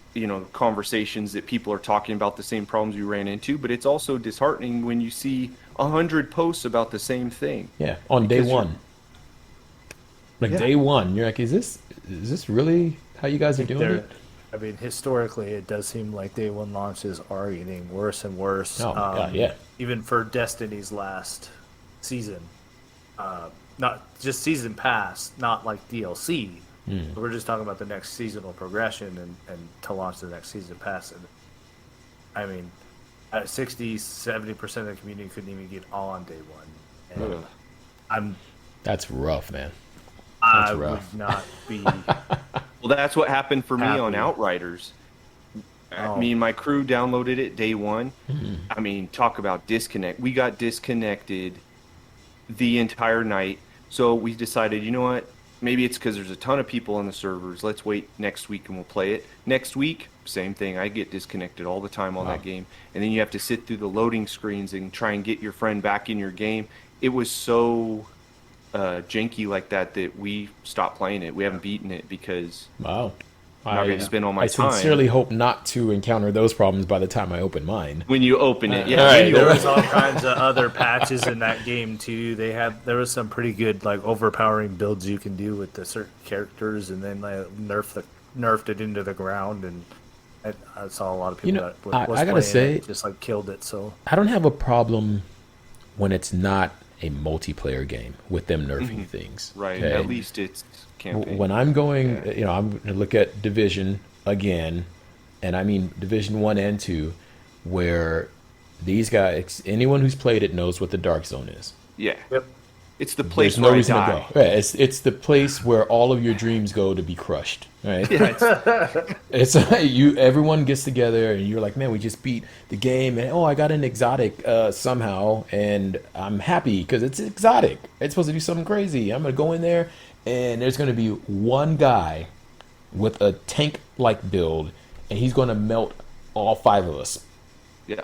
conversations that people are talking about the same problems you ran into. But it's also disheartening when you see 100 posts about the same thing. Yeah, on day Because you're- one. Like Yeah. day one, you're like, is this really how you guys are doing There, it? I mean, historically, it does seem like day one launches are getting worse and worse. Oh, my God, yeah. Even for Destiny's last season, not just season pass, not like DLC. Hmm. We're just talking about the next seasonal progression and to launch the next season pass. And I mean, 60-70% of the community couldn't even get on day one. And Ugh. That's rough, man. I rough. would not be. Well, that's what happened for me on Happy. Outriders. Oh. Me and my crew downloaded it day one. Hmm. I mean, talk about disconnect. We got disconnected the entire night. So we decided, you know what? Maybe it's because there's a ton of people on the servers. Let's wait next week and we'll play it. Next week, same thing. I get disconnected all the time on Wow. that game. And then you have to sit through the loading screens and try and get your friend back in your game. It was so janky like that we stopped playing it. We haven't beaten it because Wow. I'm not going to spend all my I time. sincerely hope not to encounter those problems by the time I open mine. When you open it, yeah. All when right, you There open was all kinds of other patches in that game too. There was some pretty good like overpowering builds you can do with the certain characters, and then nerfed it into the ground. And I saw a lot of people that I gotta playing say- it, just like killed it. So I don't have a problem when it's not a multiplayer game with them nerfing things. Right. okay? At least it's campaign. When I'm going, I'm going to look at Division again, and I mean Division 1 and 2, where these guys, anyone who's played it knows what the Dark Zone is. Yeah. yep. It's the place There's no where reason I to die. go. Yeah, it's the place where all of your dreams go to be crushed. Right? Yeah, it's- It's everyone gets together and you're like, man, we just beat the game, and I got an exotic somehow, and I'm happy because it's exotic. It's supposed to do something crazy. I'm gonna go in there, and there's gonna be one guy with a tank-like build, and he's gonna melt all 5 of us. yeah.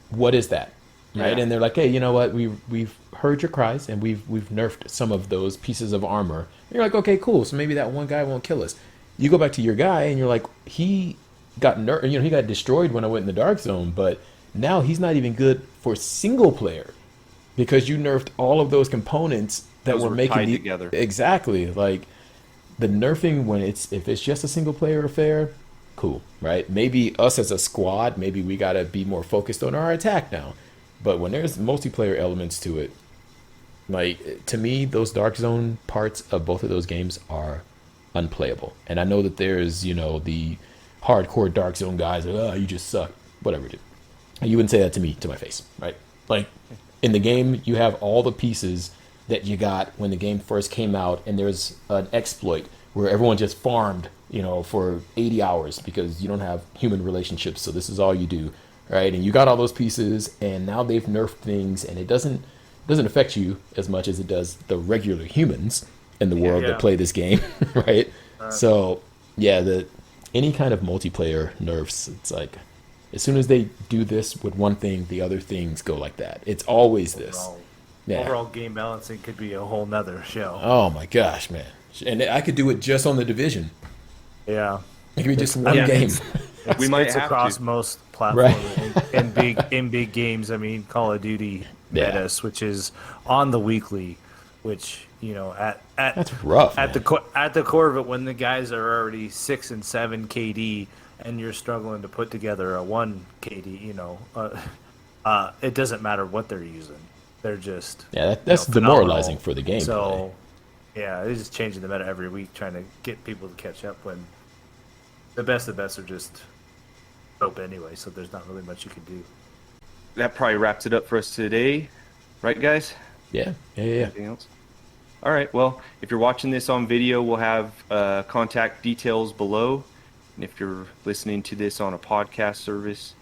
What is that? Right? Yeah. And they're like, hey, you know what? We've heard your cries, and we've nerfed some of those pieces of armor. And you're like, okay, cool. So maybe that one guy won't kill us. You go back to your guy, and you're like, he got he got destroyed when I went in the Dark Zone, but now he's not even good for single player because you nerfed all of those components that Those were were making tied together. Exactly. Like the nerfing when if it's just a single player affair, cool, right? Maybe us as a squad, maybe we gotta be more focused on our attack now. But when there's multiplayer elements to it, like to me, those Dark Zone parts of both of those games are unplayable. And I know that there's, the hardcore Dark Zone guys, you just suck, whatever, dude. You wouldn't say that to me to my face, right? Like in the game, you have all the pieces that you got when the game first came out, and there's an exploit where everyone just farmed, for 80 hours because you don't have human relationships. So this is all you do, right? And you got all those pieces, and now they've nerfed things, and it doesn't affect you as much as it does the regular humans in the world that play this game, right? So yeah, any kind of multiplayer nerfs, it's like as soon as they do this with one thing, the other things go like that. It's always this. Yeah. Overall game balancing could be a whole nother show. Oh my gosh, man! And I could do it just on the Division. Yeah. It could be just one game. We might it's have across to. most platforms Right. in big games. I mean, Call of Duty meta switches on the weekly, which That's rough. at the core of it, when the guys are already 6 and 7 KD, and you're struggling to put together a 1 KD, it doesn't matter what they're using. They're just that's phenomenal. demoralizing for the gameplay. So yeah, they're just changing the meta every week, trying to get people to catch up when the best are just dope anyway. So there's not really much you can do. That probably wraps it up for us today, right, guys? Yeah. Anything else? All right. Well, if you're watching this on video, we'll have contact details below. And if you're listening to this on a podcast service,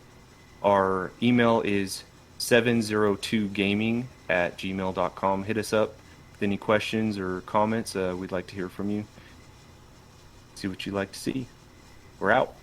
our email is 702gaming@gmail.com. Hit us up with any questions or comments. We'd like to hear from you. See what you'd like to see. We're out.